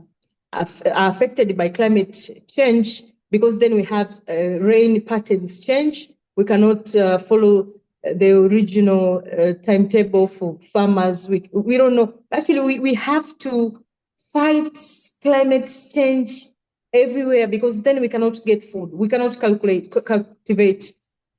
affected by climate change, because then we have rain patterns change. We cannot follow the original timetable for farmers. We don't know. Actually, we have to fight climate change everywhere, because then we cannot get food. We cannot cultivate.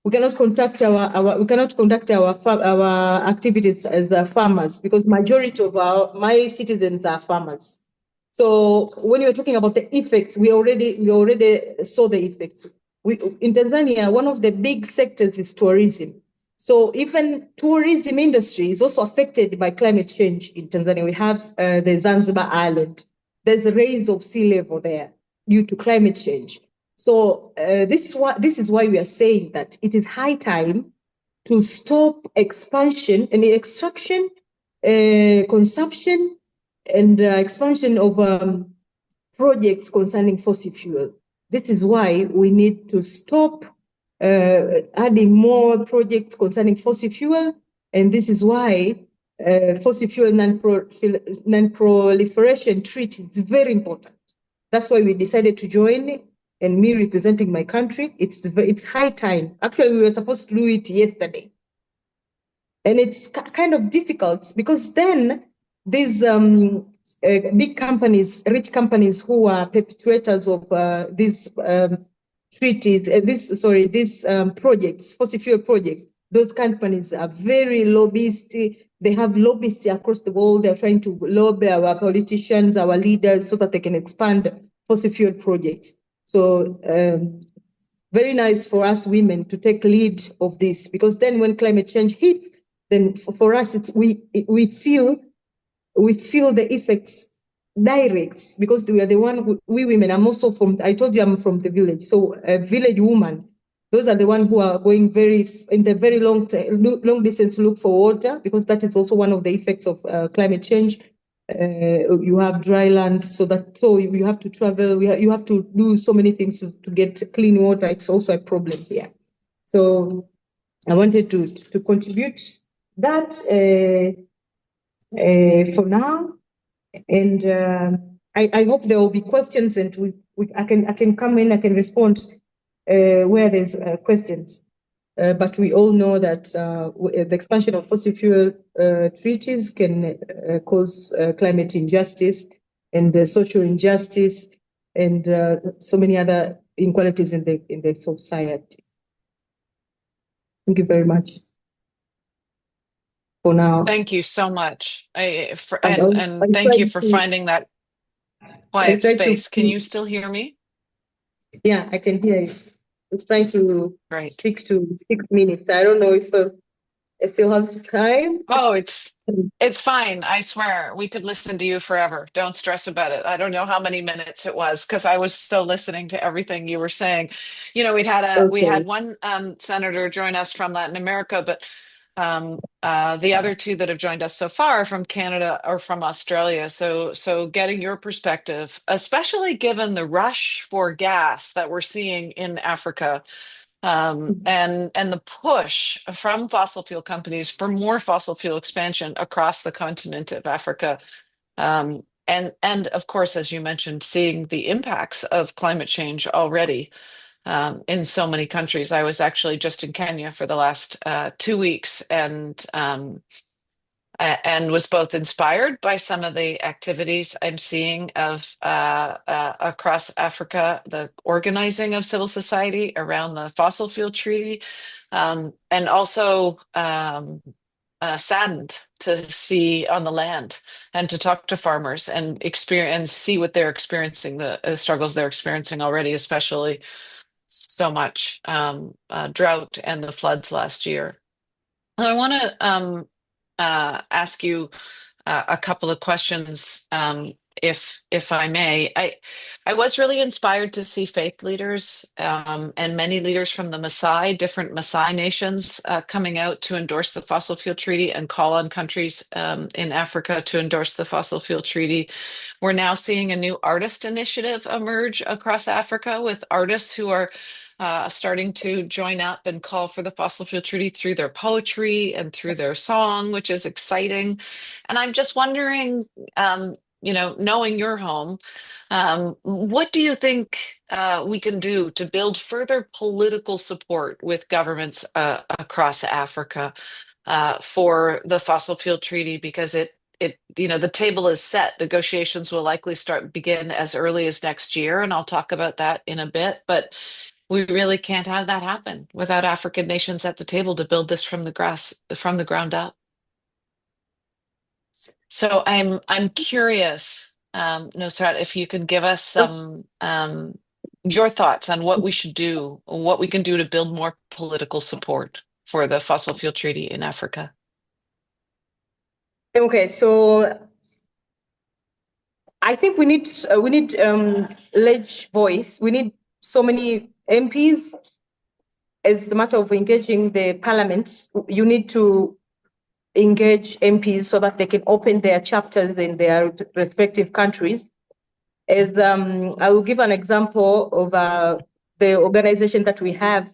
We cannot conduct our activities as farmers, because majority of my citizens are farmers. So when you're talking about the effects, we already saw the effects. In Tanzania, one of the big sectors is tourism. So even tourism industry is also affected by climate change in Tanzania. We have the Zanzibar Island. There's a rise of sea level there due to climate change. So this is why we are saying that it is high time to stop expansion and extraction, consumption, and expansion of projects concerning fossil fuel. This is why we need to stop adding more projects concerning fossil fuel, and this is why fossil fuel non-proliferation treaty is very important. That's why we decided to join, and me representing my country, it's high time. Actually, we were supposed to do it yesterday, and it's kind of difficult because then these big companies, rich companies who are perpetuators of these treaties, these projects, fossil fuel projects, those companies are very lobbyistic. They have lobbyists across the world. They're trying to lobby our politicians, our leaders, so that they can expand fossil fuel projects. So very nice for us women to take lead of this, because then when climate change hits, then for us, we feel the effects direct, because we are the one we women. I'm also I told you I'm from the village. So a village woman, those are the ones who are going in the very long distance to look for water, because that is also one of the effects of climate change. You have dry land, so you have to travel. You have to do so many things to get clean water. It's also a problem here. So I wanted to contribute that for now, and I hope there will be questions, and I can come in, I can respond where there's questions. But we all know that the expansion of fossil fuel treaties can cause climate injustice and social injustice and so many other inequalities in the society. Thank you very much for now. Thank you so much. And thank you for finding that quiet space. Can you still hear me? Yeah, I can hear you. It's trying to stick to 6 minutes. I don't know if I still have time. Oh, it's It's fine. I swear we could listen to you forever. Don't stress about it. I don't know how many minutes it was because I was still listening to everything you were saying. You know, we Okay. had one senator join us from Latin America, but the other two that have joined us so far are from Canada or from Australia. So getting your perspective, especially given the rush for gas that we're seeing in Africa. And the push from fossil fuel companies for more fossil fuel expansion across the continent of Africa. And of course, as you mentioned, seeing the impacts of climate change already in so many countries. I was actually just in Kenya for the last 2 weeks and was both inspired by some of the activities I'm seeing of across Africa, the organizing of civil society around the fossil fuel treaty, and also saddened to see on the land and to talk to farmers and experience and see what they're experiencing, the struggles they're experiencing already, especially so much drought and the floods last year. I want to ask you a couple of questions, if I may. I was really inspired to see faith leaders and many leaders from the Maasai, different Maasai nations, coming out to endorse the fossil fuel treaty and call on countries in Africa to endorse the fossil fuel treaty. We're now seeing a new artist initiative emerge across Africa with artists who are starting to join up and call for the fossil fuel treaty through their poetry and through their song, which is exciting. And I'm just wondering, knowing your home, what do you think we can do to build further political support with governments across Africa for the fossil fuel treaty? Because the table is set. Negotiations will likely begin as early as next year, and I'll talk about that in a bit. But we really can't have that happen without African nations at the table to build this from the ground up. So I'm curious, Nusrat, if you can give us some your thoughts on what we should do, what we can do to build more political support for the fossil fuel treaty in Africa. Okay, so I think we need large voice. We need so many MPs. As the matter of engaging the parliament, you need to engage MPs so that they can open their chapters in their respective countries. As I will give an example of the organization that we have.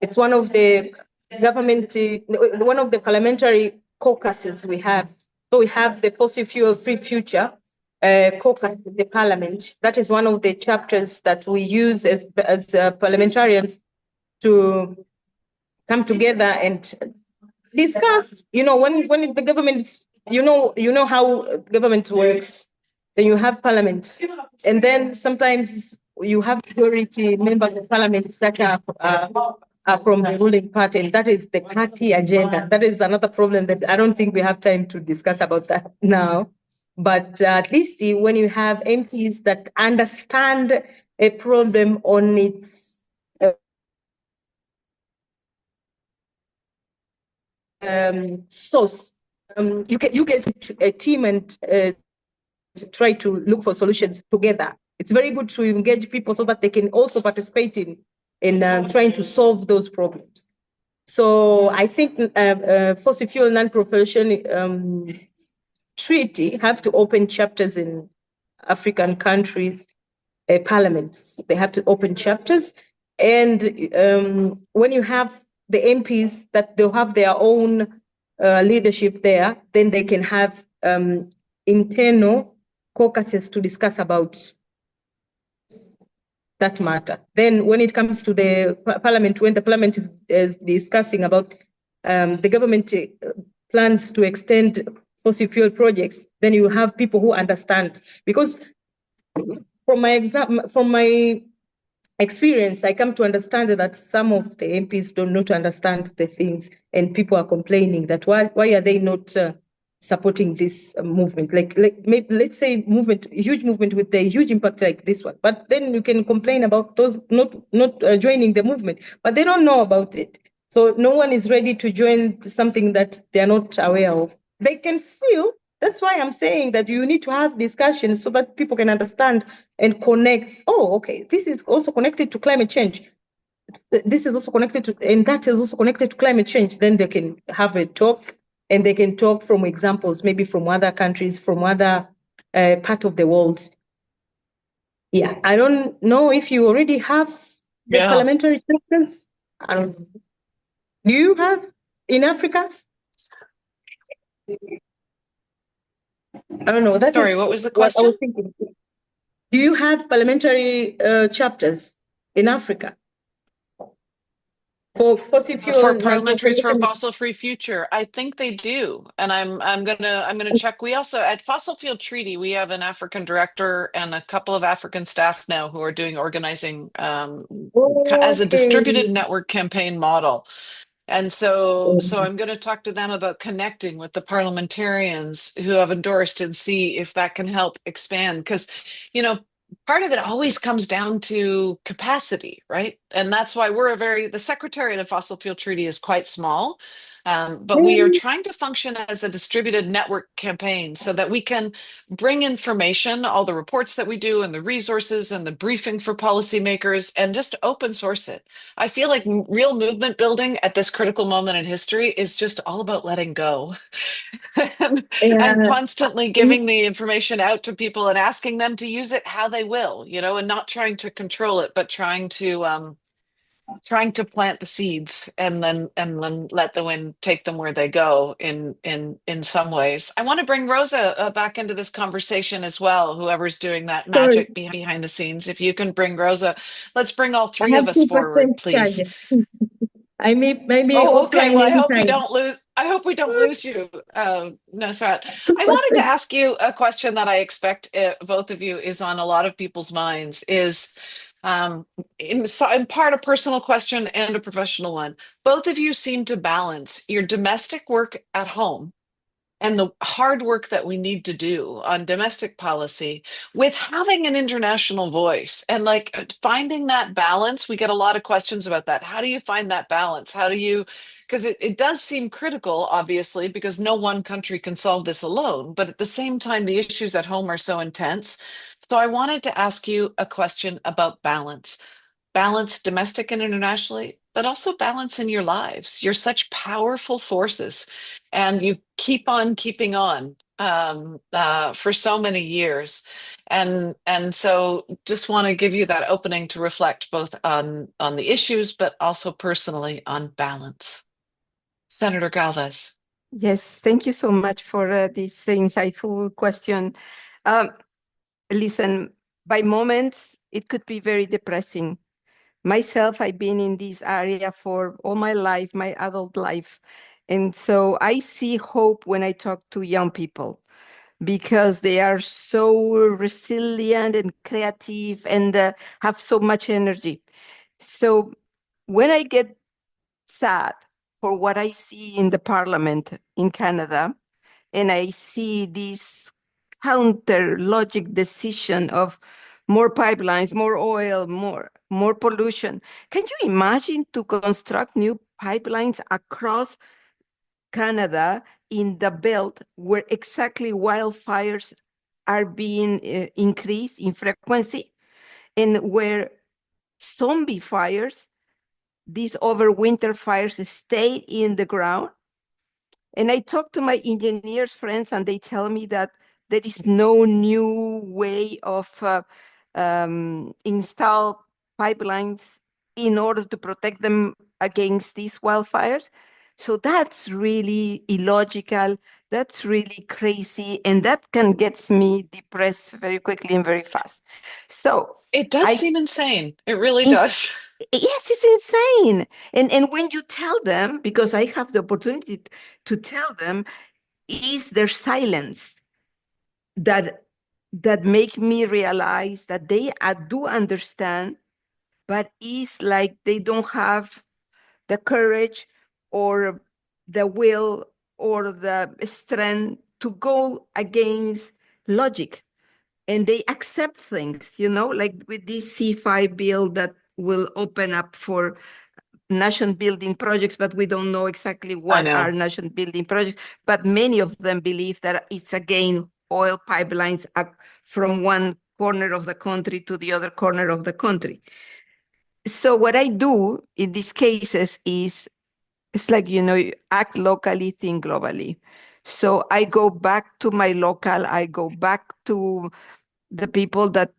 It's one of the one of the parliamentary caucuses we have. So we have the Fossil Fuel Free Future caucus in the parliament. That is one of the chapters that we use as parliamentarians to come together and discuss. When the government, you know how government works. Then you have parliament, and then sometimes you have majority members of parliament that are from the ruling party, and that is the party agenda. That is another problem that I don't think we have time to discuss about that now. But at least when you have MPs that understand a problem on its source, you get a team and try to look for solutions together. It's very good to engage people so that they can also participate in trying to solve those problems. So I think fossil fuel non-proliferation treaty have to open chapters in African countries, parliaments. They have to open chapters. And when you have the MPs that they'll have their own leadership there, then they can have internal caucuses to discuss about that matter. Then when it comes to the parliament, when the parliament is discussing about the government plans to extend fossil fuel projects, then you have people who understand. Because from my experience, I come to understand that some of the MPs do not understand the things, and people are complaining that why are they not supporting this movement? Like maybe let's say huge movement with a huge impact like this one. But then you can complain about those not joining the movement, but they don't know about it. So no one is ready to join something that they are not aware of. they can feel. That's why I'm saying that you need to have discussions so that people can understand and connect. Oh, okay, this is also connected to climate change. This is also connected to, and that is also connected to climate change. Then they can have a talk, and they can talk from examples, maybe from other countries, from other part of the world. Yeah, I don't know if you already have the parliamentary sessions. I don't know. Do you have in Africa? I don't know. That Sorry, is what was the what I was question? thinking. Do you have parliamentary chapters in Africa for fossil For fuel Parliamentaries for a non-proliferation? Fossil-Free Future, I think they do, and I'm gonna check. We also at Fossil Fuel Treaty we have an African director and a couple of African staff now who are doing organizing as a Okay. distributed network campaign model. And so I'm going to talk to them about connecting with the parliamentarians who have endorsed and see if that can help expand. Because, you know, part of it always comes down to capacity, right? And that's why the Secretariat of Fossil Fuel Treaty is quite small. But we are trying to function as a distributed network campaign so that we can bring information, all the reports that we do and the resources and the briefing for policymakers and just open source it. I feel like real movement building at this critical moment in history is just all about letting go and constantly giving the information out to people and asking them to use it how they will, and not trying to control it, but trying to plant the seeds and then let the wind take them where they go in some ways. I want to bring Rosa back into this conversation as well. Whoever's doing that Sorry, magic behind the scenes, if you can bring Rosa, let's bring all I three have of us 2% forward, please. charge. I may be Oh, okay. offline Well, anytime. I hope we don't lose you, Nusrat. I wanted to ask you a question that I expect both of you is on a lot of people's minds. Is in part a personal question and a professional one. Both of you seem to balance your domestic work at home and the hard work that we need to do on domestic policy with having an international voice and finding that balance. We get a lot of questions about that. How do you find that balance? Because it does seem critical, obviously, because no one country can solve this alone. But at the same time, the issues at home are so intense. So I wanted to ask you a question about balance. Balance domestic and internationally, but also balance in your lives. You're such powerful forces, and you keep on keeping on for so many years, and so just want to give you that opening to reflect both on the issues, but also personally on balance. Senator Galvez. Yes, thank you so much for this insightful question. Listen, by moments, it could be very depressing. Myself, I've been in this area for all my life, my adult life. And so I see hope when I talk to young people because they are so resilient and creative and have so much energy. So when I get sad for what I see in the parliament in Canada, and I see this counter logic decision of more pipelines, more oil, more pollution. Can you imagine to construct new pipelines across Canada in the belt where exactly wildfires are being increased in frequency and where zombie fires, these overwinter fires, stay in the ground? And I talk to my engineers friends and they tell me that there is no new way of install pipelines in order to protect them against these wildfires. So that's really illogical. That's really crazy. And that can get me depressed very quickly and very fast. So It does seem insane. It really does. Yes, it's insane. And when you tell them, because I have the opportunity to tell them, is their silence that make me realize that they do understand, but it's like they don't have the courage or the will or the strength to go against logic. And they accept things, like with this C5 bill that will open up for nation building projects, but we don't know exactly what know. are nation building projects. But many of them believe that it's again oil pipelines up from one corner of the country to the other corner of the country. So what I do in these cases is, it's like, act locally, think globally. So I go back to my local, I go back to the people that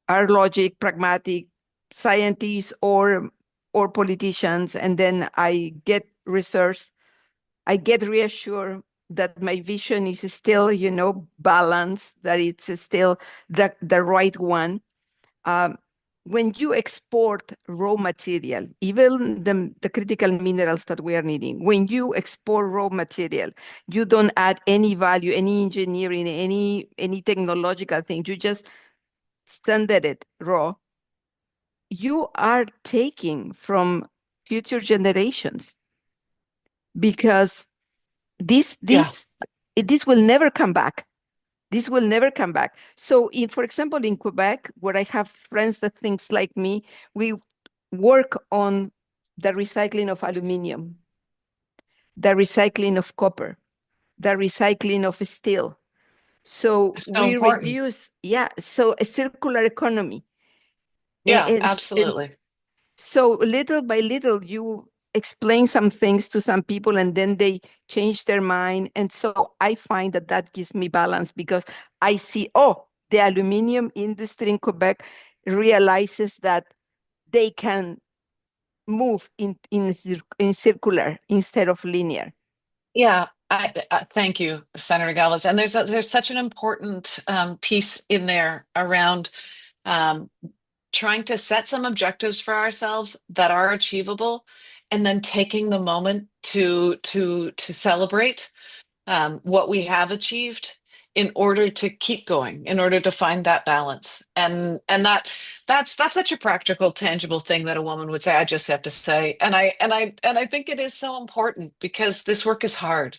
are logic, pragmatic, scientists or politicians, and then I get research. I get reassured that my vision is still, balanced, that it's still the right one. When you export raw material, even the critical minerals that we are needing, when you export raw material, you don't add any value, any engineering, any technological thing. You just standard it raw. You are taking from future generations, because this will never come back. This will never come back. So, for example, in Quebec, where I have friends that think like me, we work on the recycling of aluminum, the recycling of copper, the recycling of steel. So So we important. reduce, so a circular economy. Yeah, absolutely. So little by little, you explain some things to some people and then they change their mind. And so I find that gives me balance, because I see, the aluminum industry in Quebec realizes that they can move in circular instead of linear. Yeah, thank you, Senator Galvez. And there's such an important piece in there around trying to set some objectives for ourselves that are achievable, and then taking the moment to celebrate what we have achieved in order to keep going, in order to find that balance. And that's such a practical, tangible thing that a woman would say. I just have to say, and I think it is so important, because this work is hard.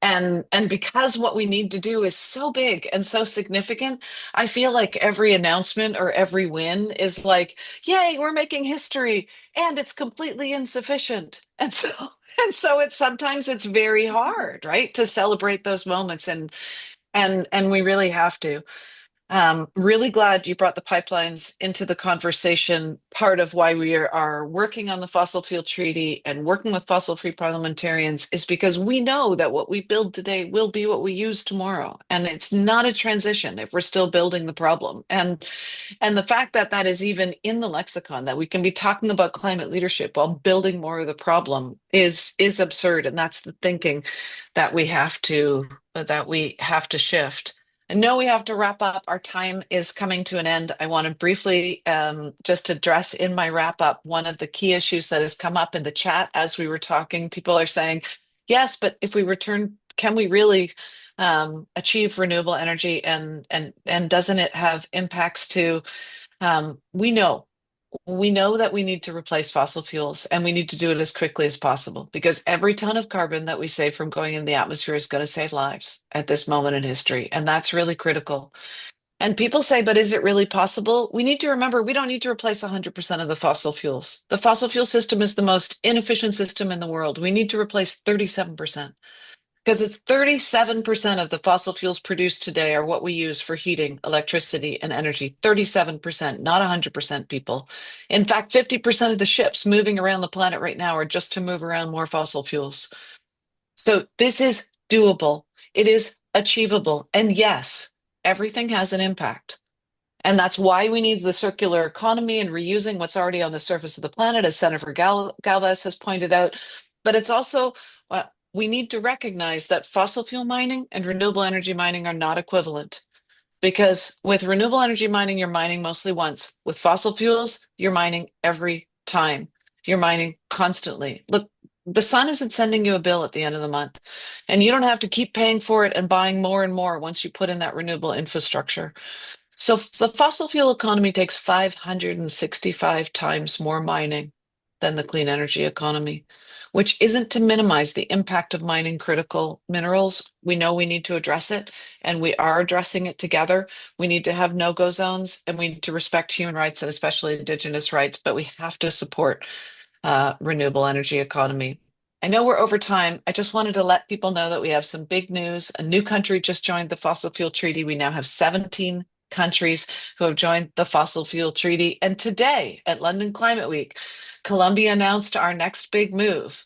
And because what we need to do is so big and so significant, I feel like every announcement or every win is like, yay, we're making history, and it's completely insufficient. And so it's sometimes it's very hard, right, to celebrate those moments, and we really have to. Really glad you brought the pipelines into the conversation. Part of why we are working on the fossil fuel treaty and working with fossil free parliamentarians is because we know that what we build today will be what we use tomorrow. And it's not a transition if we're still building the problem. And the fact that that is even in the lexicon, that we can be talking about climate leadership while building more of the problem, is absurd. And that's the thinking that we have to shift. I know we have to wrap up. Our time is coming to an end. I want to briefly just address in my wrap up one of the key issues that has come up in the chat as we were talking. People are saying, yes, but if we return, can we really achieve renewable energy? And doesn't it have impacts to, we know that we need to replace fossil fuels, and we need to do it as quickly as possible, because every ton of carbon that we save from going in the atmosphere is going to save lives at this moment in history. And that's really critical. And people say, but is it really possible? We need to remember, we don't need to replace 100% of the fossil fuels. The fossil fuel system is the most inefficient system in the world. We need to replace 37%. Because it's 37% of the fossil fuels produced today are what we use for heating, electricity, and energy. 37%, not 100%, people. In fact, 50% of the ships moving around the planet right now are just to move around more fossil fuels. So this is doable. It is achievable. And yes, everything has an impact. And that's why we need the circular economy and reusing what's already on the surface of the planet, as Senator Galvez has pointed out. But it's also, we need to recognize that fossil fuel mining and renewable energy mining are not equivalent. Because with renewable energy mining, you're mining mostly once. With fossil fuels, you're mining every time. You're mining constantly. Look, the sun isn't sending you a bill at the end of the month, and you don't have to keep paying for it and buying more and more once you put in that renewable infrastructure. So the fossil fuel economy takes 565 times more mining than the clean energy economy, which isn't to minimize the impact of mining critical minerals. We know we need to address it, and we are addressing it together. We need to have no-go zones, and we need to respect human rights, and especially Indigenous rights, but we have to support renewable energy economy. I know we're over time. I just wanted to let people know that we have some big news. A new country just joined the Fossil Fuel Treaty. We now have 17 countries who have joined the Fossil Fuel Treaty. And today at London Climate Week, Colombia announced our next big move.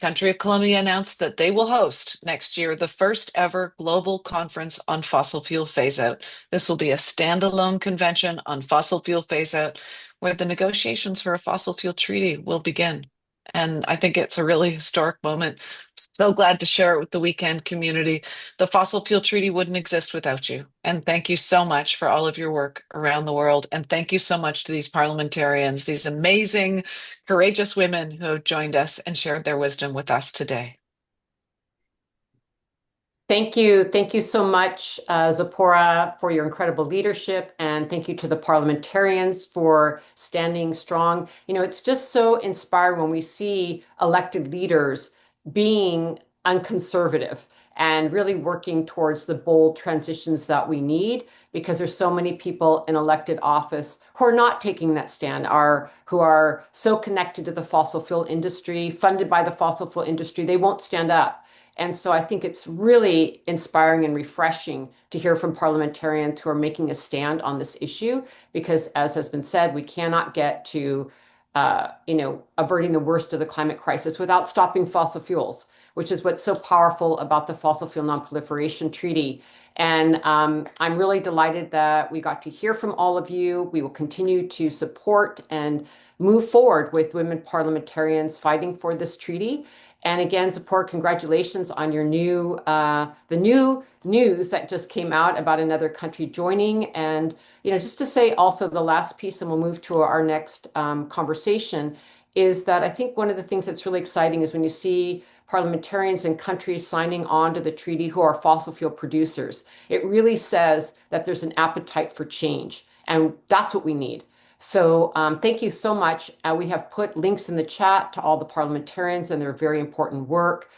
Country of Colombia announced that they will host next year the first ever global conference on fossil fuel phase out. This will be a standalone convention on fossil fuel phase out where the negotiations for a fossil fuel treaty will begin. And I think it's a really historic moment. So glad to share it with the WECAN community. The fossil fuel treaty wouldn't exist without you. And thank you so much for all of your work around the world. And thank you so much to these parliamentarians, these amazing, courageous women who have joined us and shared their wisdom with us today. Thank you. Thank you so much, Tzeporah, for your incredible leadership. And thank you to the parliamentarians for standing strong. You know, it's just so inspiring when we see elected leaders being unconservative and really working towards the bold transitions that we need, because there's so many people in elected office who are not taking that stand, who are so connected to the fossil fuel industry, funded by the fossil fuel industry, they won't stand up. And so I think it's really inspiring and refreshing to hear from parliamentarians who are making a stand on this issue, because as has been said, we cannot get to, averting the worst of the climate crisis without stopping fossil fuels, which is what's so powerful about the Fossil Fuel Non-Proliferation Treaty. And I'm really delighted that we got to hear from all of you. We will continue to support and move forward with women parliamentarians fighting for this treaty. And again, Tzeporah, congratulations on your the new news that just came out about another country joining. And, just to say also the last piece, and we'll move to our next conversation, is that I think one of the things that's really exciting is when you see parliamentarians in countries signing on to the treaty who are fossil fuel producers. It really says that there's an appetite for change, and that's what we need. So thank you so much. We have put links in the chat to all the parliamentarians and their very important work.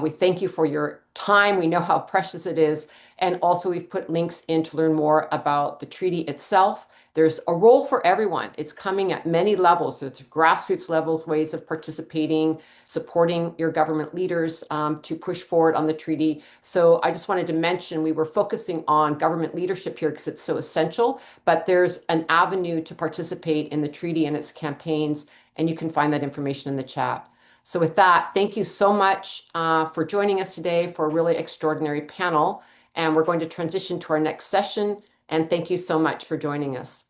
We thank you for your time. We know how precious it is. And also we've put links in to learn more about the treaty itself. There's a role for everyone. It's coming at many levels. So it's grassroots levels, ways of participating, supporting your government leaders to push forward on the treaty. So I just wanted to mention we were focusing on government leadership here because it's so essential, but there's an avenue to participate in the treaty and its campaigns, and you can find that information in the chat. So with that, thank you so much for joining us today for a really extraordinary panel. And we're going to transition to our next session. And thank you so much for joining us.